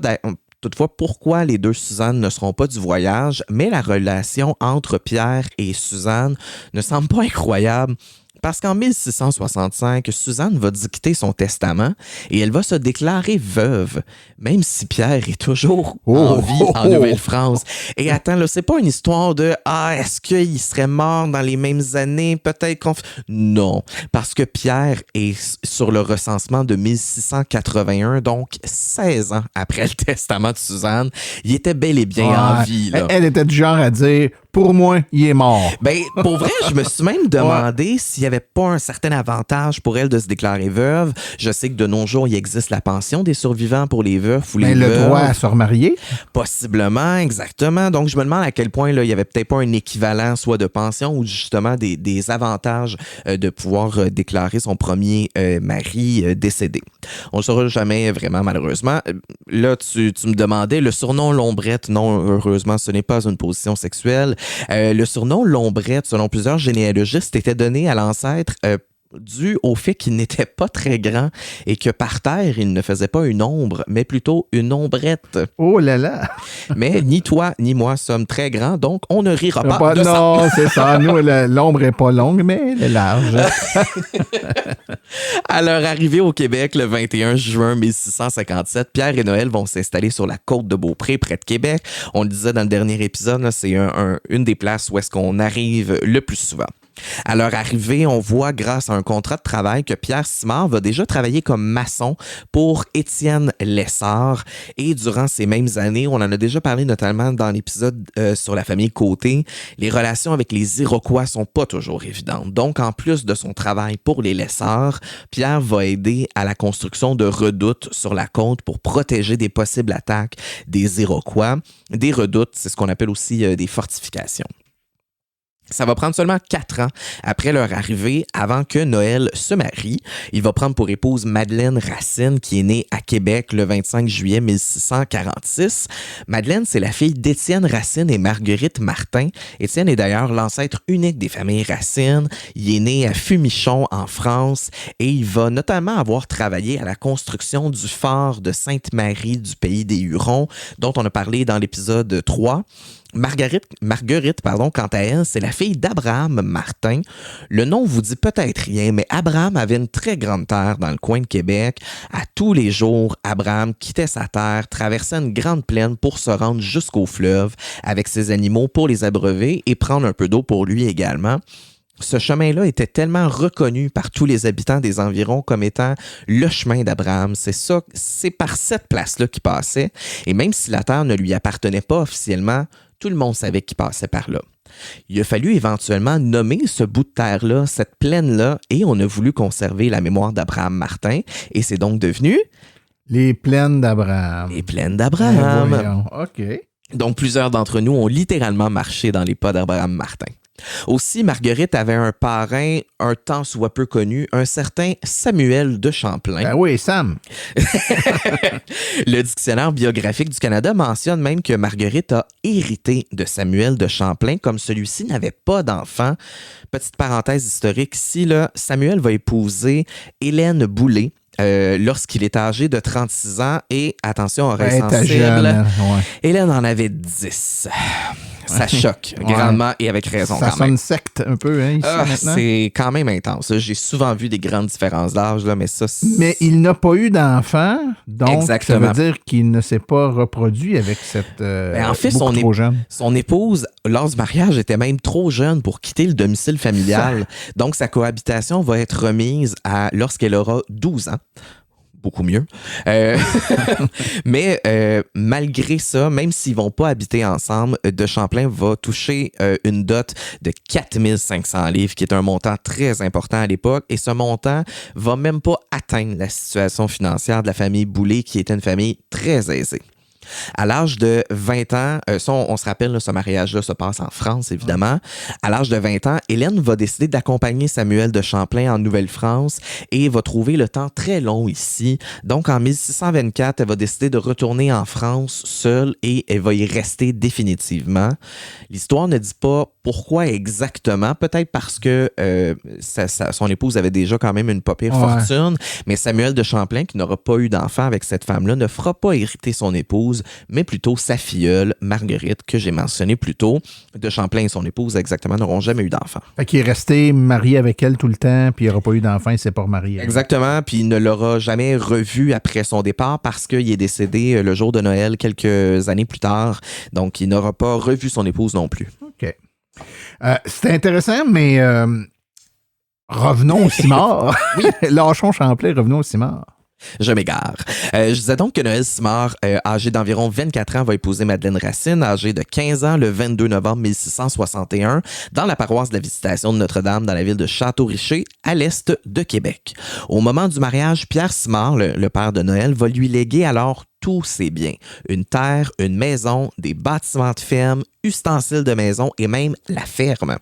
toutefois pourquoi les deux Suzanne ne seront pas du voyage, mais la relation entre Pierre et Suzanne ne semble pas incroyable. Parce qu'en 1665, Suzanne va dicter son testament et elle va se déclarer veuve, même si Pierre est toujours en vie en Nouvelle-France. Et attends, là, c'est pas une histoire de « Ah, est-ce qu'il serait mort dans les mêmes années? Peut-être qu'on... » Non, parce que Pierre est sur le recensement de 1681, donc 16 ans après le testament de Suzanne. Il était bel et bien en vie. Là. Elle était du genre à dire « Pour moi, il est mort. » Ben, pour vrai, je me suis même demandé s'il n'y avait pas un certain avantage pour elle de se déclarer veuve. Je sais que de nos jours, il existe la pension des survivants pour les veufs ou les veuves. Le droit à se remarier? Possiblement, exactement. Donc, je me demande à quel point là, il n'y avait peut-être pas un équivalent soit de pension ou justement des avantages de pouvoir déclarer son premier mari décédé. On ne le saura jamais vraiment, malheureusement. Là, tu me demandais, le surnom Lombrette, non, heureusement, ce n'est pas une position sexuelle. Le surnom Lombrette, selon plusieurs généalogistes, était donné à l'ancêtre dû au fait qu'il n'était pas très grand et que par terre, il ne faisait pas une ombre, mais plutôt une ombrette. Oh là là! Mais ni toi ni moi sommes très grands, donc on ne rira pas de ça. Non, c'est ça. Nous, l'ombre n'est pas longue, mais elle est large. À leur arrivée au Québec le 21 juin 1657, Pierre et Noël vont s'installer sur la côte de Beaupré, près de Québec. On le disait dans le dernier épisode, là, c'est une des places où est-ce qu'on arrive le plus souvent. À leur arrivée, on voit grâce à un contrat de travail que Pierre Simard va déjà travailler comme maçon pour Étienne Lessard. Et durant ces mêmes années, on en a déjà parlé notamment dans l'épisode sur la famille Côté, les relations avec les Iroquois sont pas toujours évidentes. Donc, en plus de son travail pour les Lessard, Pierre va aider à la construction de redoutes sur la côte pour protéger des possibles attaques des Iroquois. Des redoutes, c'est ce qu'on appelle aussi des fortifications. Ça va prendre seulement 4 ans après leur arrivée avant que Noël se marie. Il va prendre pour épouse Madeleine Racine, qui est née à Québec le 25 juillet 1646. Madeleine, c'est la fille d'Étienne Racine et Marguerite Martin. Étienne est d'ailleurs l'ancêtre unique des familles Racine. Il est né à Fumichon, en France, et il va notamment avoir travaillé à la construction du fort de Sainte-Marie du pays des Hurons, dont on a parlé dans l'épisode 3. Marguerite, quant à elle, c'est la fille d'Abraham Martin. Le nom vous dit peut-être rien, mais Abraham avait une très grande terre dans le coin de Québec. À tous les jours, Abraham quittait sa terre, traversait une grande plaine pour se rendre jusqu'au fleuve avec ses animaux pour les abreuver et prendre un peu d'eau pour lui également. Ce chemin-là était tellement reconnu par tous les habitants des environs comme étant le chemin d'Abraham. C'est par cette place-là qu'il passait. Et même si la terre ne lui appartenait pas officiellement, tout le monde savait qu'il passait par là. Il a fallu éventuellement nommer ce bout de terre-là, cette plaine-là, et on a voulu conserver la mémoire d'Abraham Martin. Et c'est donc devenu... Les plaines d'Abraham. Les plaines d'Abraham. OK. Donc, plusieurs d'entre nous ont littéralement marché dans les pas d'Abraham Martin. Aussi, Marguerite avait un parrain, un tant soit peu connu, un certain Samuel de Champlain. Ben oui, Sam. Le dictionnaire biographique du Canada mentionne même que Marguerite a hérité de Samuel de Champlain, comme celui-ci n'avait pas d'enfant. Petite parenthèse historique ici, là, Samuel va épouser Hélène Boulay, lorsqu'il est âgé de 36 ans et, attention, oreille sensible, Hélène en avait 10. Ça choque grandement et avec raison ça quand même. Ça sonne secte un peu, hein, ici, maintenant. C'est quand même intense. J'ai souvent vu des grandes différences d'âge, là, mais ça... Mais il n'a pas eu d'enfant, donc exactement. Ça veut dire qu'il ne s'est pas reproduit avec cette en fait, trop jeune. Son épouse, lors du mariage, était même trop jeune pour quitter le domicile familial. Donc, sa cohabitation va être remise lorsqu'elle aura 12 ans. Beaucoup mieux. Mais malgré ça, même s'ils vont pas habiter ensemble, de Champlain va toucher une dot de 4500 livres, qui est un montant très important à l'époque. Et ce montant va même pas atteindre la situation financière de la famille Boulay, qui était une famille très aisée. À l'âge de 20 ans, on se rappelle, là, ce mariage-là se passe en France, évidemment. À l'âge de 20 ans, Hélène va décider d'accompagner Samuel de Champlain en Nouvelle-France et va trouver le temps très long ici. Donc, en 1624, elle va décider de retourner en France seule et elle va y rester définitivement. L'histoire ne dit pas pourquoi exactement. Peut-être parce que son épouse avait déjà quand même une pas pire fortune, mais Samuel de Champlain, qui n'aura pas eu d'enfant avec cette femme-là, ne fera pas hériter son épouse, mais plutôt sa filleule, Marguerite, que j'ai mentionné plus tôt. De Champlain et son épouse, exactement, n'auront jamais eu d'enfant. Fait qu'il est resté marié avec elle tout le temps, puis il n'aura pas eu d'enfant, il ne s'est pas remarié. Exactement, puis il ne l'aura jamais revu après son départ parce qu'il est décédé le jour de Noël quelques années plus tard. Donc, il n'aura pas revu son épouse non plus. OK. C'était intéressant, mais revenons au Simard. Oui. Lâchons Champlain, revenons au Simard. Je m'égare. Je disais donc que Noël Simard, âgé d'environ 24 ans, va épouser Madeleine Racine, âgée de 15 ans, le 22 novembre 1661, dans la paroisse de la Visitation de Notre-Dame, dans la ville de Château-Richer, à l'est de Québec. Au moment du mariage, Pierre Simard, le père de Noël, va lui léguer alors tous ses biens. Une terre, une maison, des bâtiments de ferme, ustensiles de maison et même la ferme.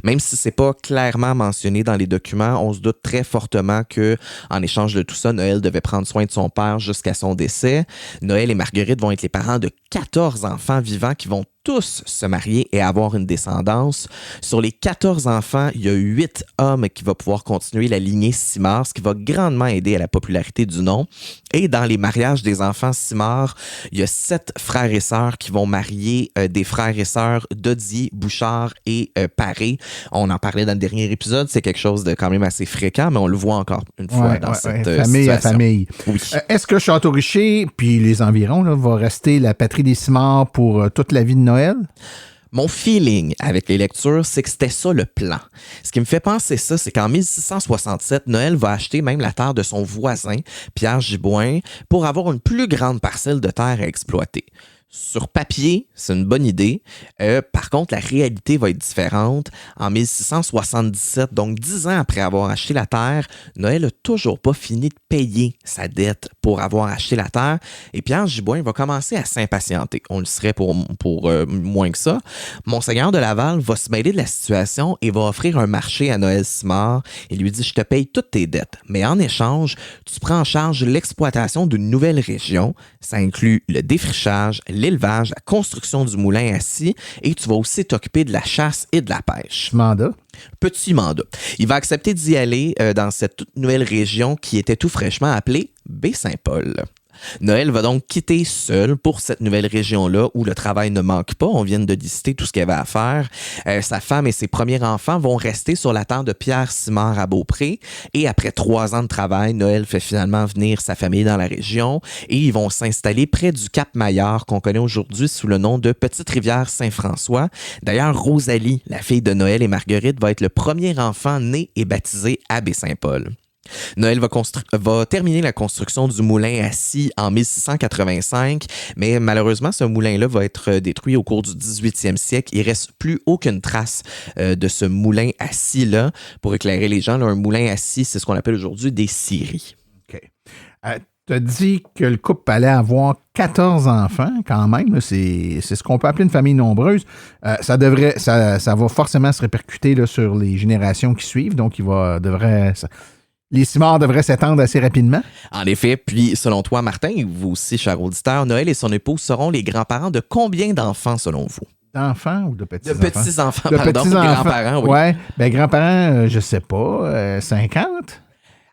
Même si c'est pas clairement mentionné dans les documents, on se doute très fortement que, en échange de tout ça, Noël devait prendre soin de son père jusqu'à son décès. Noël et Marguerite vont être les parents de 14 enfants vivants qui vont tous se marier et avoir une descendance. Sur les 14 enfants, il y a 8 hommes qui vont pouvoir continuer la lignée Simard, ce qui va grandement aider à la popularité du nom. Et dans les mariages des enfants Simard, il y a 7 frères et sœurs qui vont marier des frères et sœurs Dodier, Bouchard et Paré. On en parlait dans le dernier épisode, c'est quelque chose de quand même assez fréquent, mais on le voit encore une fois dans cette famille situation. à famille. Oui. Est-ce que Château-Richer, puis les environs, là, va rester la patrie des Simard pour toute la vie de Noël? Mon feeling avec les lectures, c'est que c'était ça le plan. Ce qui me fait penser ça, c'est qu'en 1667, Noël va acheter même la terre de son voisin, Pierre Giboin, pour avoir une plus grande parcelle de terre à exploiter. Sur papier, c'est une bonne idée. Par contre, la réalité va être différente. En 1677, donc 10 ans après avoir acheté la terre, Noël n'a toujours pas fini de payer sa dette pour avoir acheté la terre. Et Pierre Giboin va commencer à s'impatienter. On le serait pour moins que ça. Monseigneur de Laval va se mêler de la situation et va offrir un marché à Noël Simard. Il lui dit « Je te paye toutes tes dettes, mais en échange, tu prends en charge l'exploitation d'une nouvelle région. Ça inclut le défrichage, l'élevage, la construction du moulin à scie et tu vas aussi t'occuper de la chasse et de la pêche. » Petit mandat. Il va accepter d'y aller dans cette toute nouvelle région qui était tout fraîchement appelée Baie-Saint-Paul. Noël va donc quitter seul pour cette nouvelle région-là où le travail ne manque pas. On vient de lister tout ce qu'il y avait à faire. Sa femme et ses premiers enfants vont rester sur la terre de Pierre Simard à Beaupré. Et après 3 ans de travail, Noël fait finalement venir sa famille dans la région et ils vont s'installer près du Cap-Maillard qu'on connaît aujourd'hui sous le nom de Petite-Rivière-Saint-François. D'ailleurs, Rosalie, la fille de Noël et Marguerite, va être le premier enfant né et baptisé à Baie-Saint-Paul. Noël va terminer la construction du moulin à scie en 1685, mais malheureusement, ce moulin-là va être détruit au cours du 18e siècle. Il ne reste plus aucune trace de ce moulin à scie-là. Pour éclairer les gens, là, un moulin à scie, c'est ce qu'on appelle aujourd'hui des scieries. OK. Tu as dit que le couple allait avoir 14 enfants, quand même. Là, c'est ce qu'on peut appeler une famille nombreuse. Ça va forcément se répercuter là, sur les générations qui suivent. Donc, les Simard devraient s'étendre assez rapidement. En effet, puis selon toi, Martin, et vous aussi, cher auditeur, Noël et son épouse seront les grands-parents de combien d'enfants selon vous? D'enfants ou de petits-enfants? De petits-enfants, pardon. Grands-parents, oui. Ouais. Ben, grands-parents, je sais pas, 50?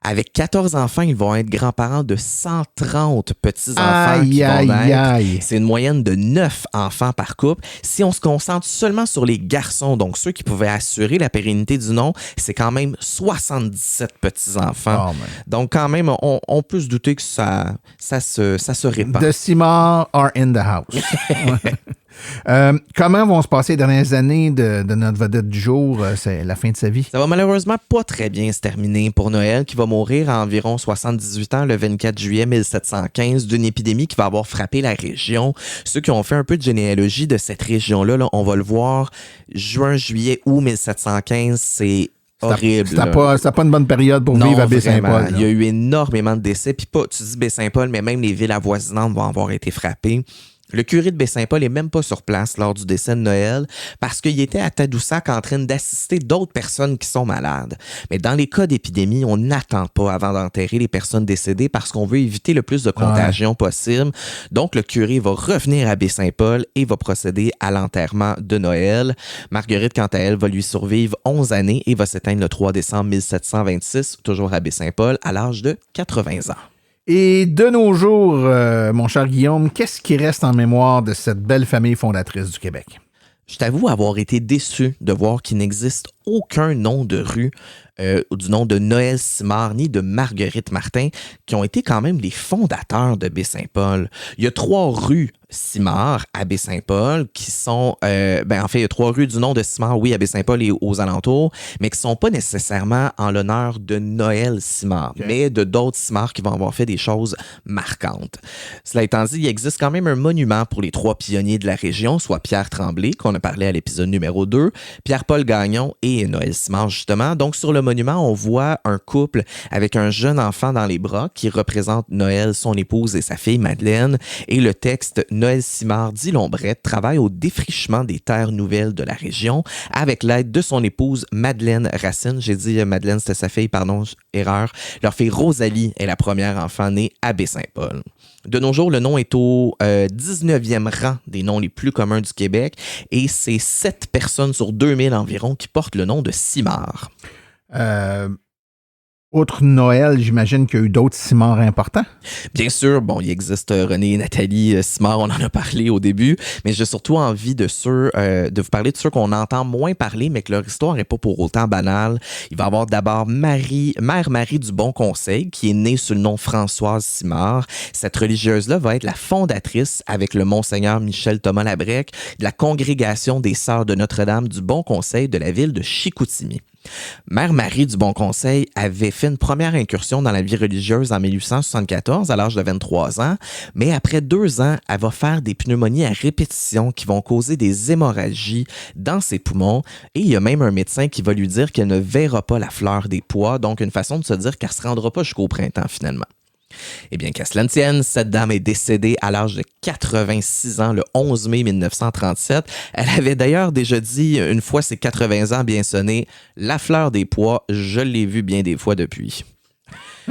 Avec 14 enfants, ils vont être grands-parents de 130 petits-enfants qui vont naître. C'est une moyenne de 9 enfants par couple. Si on se concentre seulement sur les garçons, donc ceux qui pouvaient assurer la pérennité du nom, c'est quand même 77 petits-enfants. Donc quand même, on peut se douter que ça se répand. The Simard are in the house. Comment vont se passer les dernières années de notre vedette du jour? C'est la fin de sa vie. Ça va malheureusement pas très bien se terminer pour Noël, qui va mourir à environ 78 ans le 24 juillet 1715 d'une épidémie qui va avoir frappé la région. Ceux qui ont fait un peu de généalogie de cette région-là, là, on va le voir, juin, juillet, août 1715, c'est horrible. C'était pas une bonne période pour vivre à Baie-Saint-Paul. Il y a eu énormément de décès. Puis pas, tu dis Baie-Saint-Paul, mais même les villes avoisinantes vont avoir été frappées. Le curé de Baie-Saint-Paul n'est même pas sur place lors du décès de Noël parce qu'il était à Tadoussac en train d'assister d'autres personnes qui sont malades. Mais dans les cas d'épidémie, on n'attend pas avant d'enterrer les personnes décédées parce qu'on veut éviter le plus de contagion possible. Donc, le curé va revenir à Baie-Saint-Paul et va procéder à l'enterrement de Noël. Marguerite, quant à elle, va lui survivre 11 années et va s'éteindre le 3 décembre 1726, toujours à Baie-Saint-Paul, à l'âge de 80 ans. Et de nos jours, mon cher Guillaume, qu'est-ce qui reste en mémoire de cette belle famille fondatrice du Québec? Je t'avoue avoir été déçu de voir qu'il n'existe aucun nom de rue du nom de Noël Simard ni de Marguerite Martin, qui ont été quand même les fondateurs de Baie-Saint-Paul. Il y a 3 rues Simard à Baie-Saint-Paul qui sont... en fait, il y a 3 rues du nom de Simard, oui, à Baie-Saint-Paul et aux alentours, mais qui ne sont pas nécessairement en l'honneur de Noël Simard, mais de d'autres Simard qui vont avoir fait des choses marquantes. Cela étant dit, il existe quand même un monument pour les 3 pionniers de la région, soit Pierre Tremblay, qu'on a parlé à l'épisode numéro 2, Pierre-Paul Gagnon et Noël Simard, justement. Donc, sur le le monument, on voit un couple avec un jeune enfant dans les bras qui représente Noël, son épouse et sa fille Madeleine. Et le texte « Noël Simard dit Lombrette travaille au défrichement des terres nouvelles de la région avec l'aide de son épouse Madeleine Racine. » J'ai dit Madeleine, c'était sa fille, pardon, erreur. Leur fille Rosalie est la première enfant née à Baie-Saint-Paul. De nos jours, le nom est au 19e rang des noms les plus communs du Québec et c'est 7 personnes sur 2000 environ qui portent le nom de Simard. Outre Noël, j'imagine qu'il y a eu d'autres Simard importants. Bien sûr, bon, il existe René et Nathalie Simard, on en a parlé au début, mais j'ai surtout envie de vous parler de ceux qu'on entend moins parler, mais que leur histoire n'est pas pour autant banale. Il va y avoir d'abord Mère Marie du Bon Conseil, qui est née sous le nom Françoise Simard. Cette religieuse-là va être la fondatrice, avec le Monseigneur Michel Thomas Labrec, de la congrégation des Sœurs de Notre-Dame du Bon Conseil de la ville de Chicoutimi. Mère Marie du Bon Conseil avait fait une première incursion dans la vie religieuse en 1874 à l'âge de 23 ans, mais après 2 ans, elle va faire des pneumonies à répétition qui vont causer des hémorragies dans ses poumons et il y a même un médecin qui va lui dire qu'elle ne verra pas la fleur des pois, donc une façon de se dire qu'elle ne se rendra pas jusqu'au printemps finalement. Eh bien, qu'à cela ne tienne, cette dame est décédée à l'âge de 86 ans le 11 mai 1937. Elle avait d'ailleurs déjà dit une fois ses 80 ans bien sonnés, « La fleur des pois, je l'ai vue bien des fois depuis ».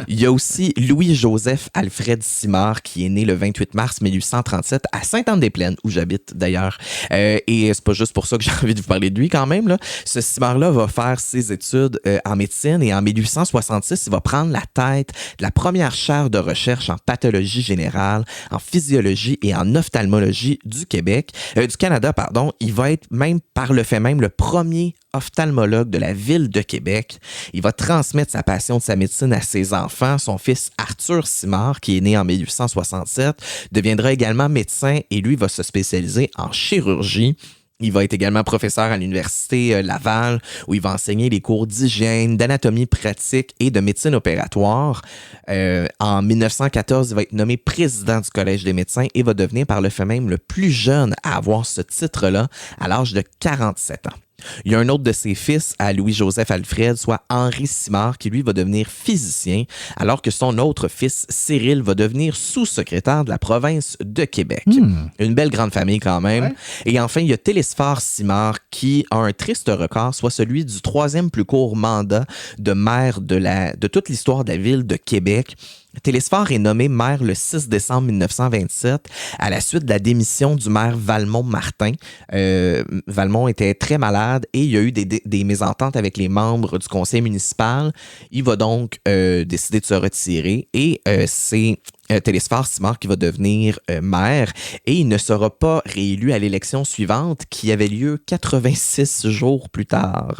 Il y a aussi Louis-Joseph Alfred Simard qui est né le 28 mars 1837 à Sainte-Anne-des-Plaines, où j'habite d'ailleurs. Et c'est pas juste pour ça que j'ai envie de vous parler de lui quand même. Là. Ce Simard-là va faire ses études en médecine et en 1866, il va prendre la tête de la première chaire de recherche en pathologie générale, en physiologie et en ophtalmologie du Canada. Il va être même par le fait même le premier ophtalmologue de la ville de Québec. Il va transmettre sa passion de sa médecine à ses enfants. Son fils Arthur Simard, qui est né en 1867, deviendra également médecin et lui va se spécialiser en chirurgie. Il va être également professeur à l'Université Laval, où il va enseigner les cours d'hygiène, d'anatomie pratique et de médecine opératoire. En 1914, il va être nommé président du Collège des médecins et va devenir par le fait même le plus jeune à avoir ce titre-là à l'âge de 47 ans. Il y a un autre de ses fils, à Louis-Joseph Alfred, soit Henri Simard, qui lui va devenir physicien, alors que son autre fils, Cyril, va devenir sous-secrétaire de la province de Québec. Une belle grande famille quand même. Ouais. Et enfin, il y a Télésphore Simard, qui a un triste record, soit celui du 3e plus court mandat de maire de toute l'histoire de la ville de Québec. Télésphore est nommé maire le 6 décembre 1927 à la suite de la démission du maire Valmont-Martin. Valmont était très malade et il y a eu des mésententes avec les membres du conseil municipal. Il va donc décider de se retirer et c'est Télésphore Simard qui va devenir maire et il ne sera pas réélu à l'élection suivante qui avait lieu 86 jours plus tard.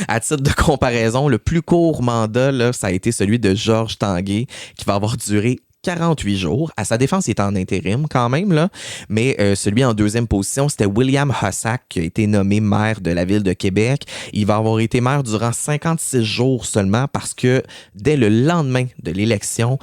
À titre de comparaison, le plus court mandat, là, ça a été celui de Georges Tanguay qui va avoir duré 48 jours. À sa défense, il est en intérim quand même, là. Mais celui en 2e position, c'était William Hossack qui a été nommé maire de la ville de Québec. Il va avoir été maire durant 56 jours seulement parce que dès le lendemain de l'élection,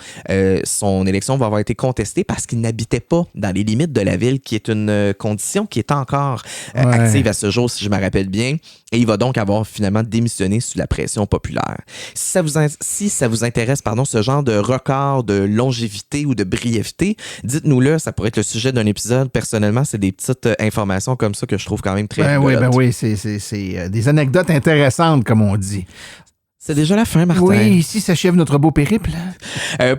son élection va avoir été contestée parce qu'il n'habitait pas dans les limites de la ville, qui est une condition qui est encore active à ce jour, si je me rappelle bien. Et il va donc avoir finalement démissionné sous la pression populaire. Si ça vous intéresse, ce genre de record de longévité ou de brièveté, dites-nous-le, ça pourrait être le sujet d'un épisode. Personnellement, c'est des petites informations comme ça que je trouve quand même très rigolotes. Oui, c'est des anecdotes intéressantes, comme on dit. C'est déjà la fin, Martin. Oui, ici s'achève notre beau périple.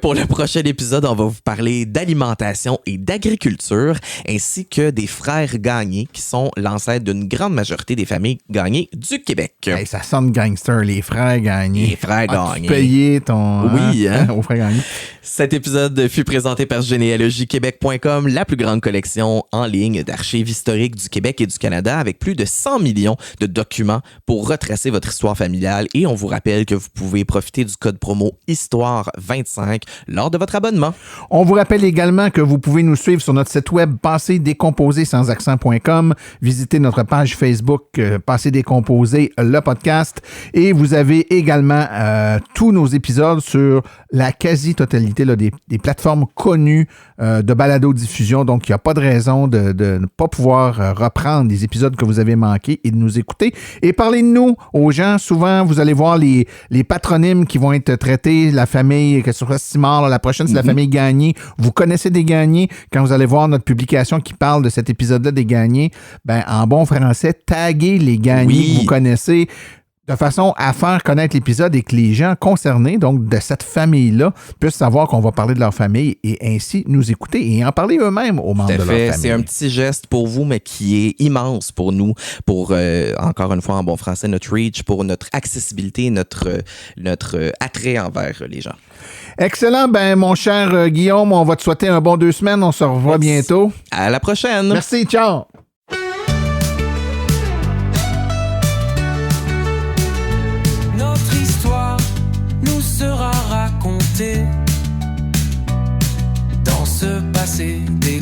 Pour le prochain épisode, on va vous parler d'alimentation et d'agriculture, ainsi que des frères Gagné, qui sont l'ancêtre d'une grande majorité des familles Gagné du Québec. Hey, ça sonne gangster, les frères Gagné. Les frères Gagné. Payer ton... Oui, aux frères Gagné. Cet épisode fut présenté par généalogie-québec.com, la plus grande collection en ligne d'archives historiques du Québec et du Canada, avec plus de 100 millions de documents pour retracer votre histoire familiale. Et on vous rappelle que vous pouvez profiter du code promo Histoire25 lors de votre abonnement. On vous rappelle également que vous pouvez nous suivre sur notre site web passedécomposé-sans-accent.com, visiter notre page Facebook Passé décomposé, le podcast, et vous avez également tous nos épisodes sur la quasi-totalité fonctionnalités là, des plateformes connues de balado-diffusion. Donc, il n'y a pas de raison de ne pas pouvoir reprendre des épisodes que vous avez manqués et de nous écouter. Et parlez de nous aux gens. Souvent, vous allez voir les patronymes qui vont être traités. La famille, que ce soit Simard, là, la prochaine, c'est la famille Gagné. Vous connaissez des Gagnés. Quand vous allez voir notre publication qui parle de cet épisode-là des Gagnés, ben, en bon français, taguez les Gagnés que vous connaissez, de façon à faire connaître l'épisode et que les gens concernés, donc de cette famille-là, puissent savoir qu'on va parler de leur famille et ainsi nous écouter et en parler eux-mêmes aux membres de leur famille. C'est un petit geste pour vous, mais qui est immense pour nous, pour, encore une fois, en bon français, notre reach, pour notre accessibilité, notre attrait envers les gens. Excellent. Ben, mon cher Guillaume, on va te souhaiter un bon 2 semaines. On se revoit bientôt. À la prochaine. Merci. Ciao. Nous sera raconté dans ce passé des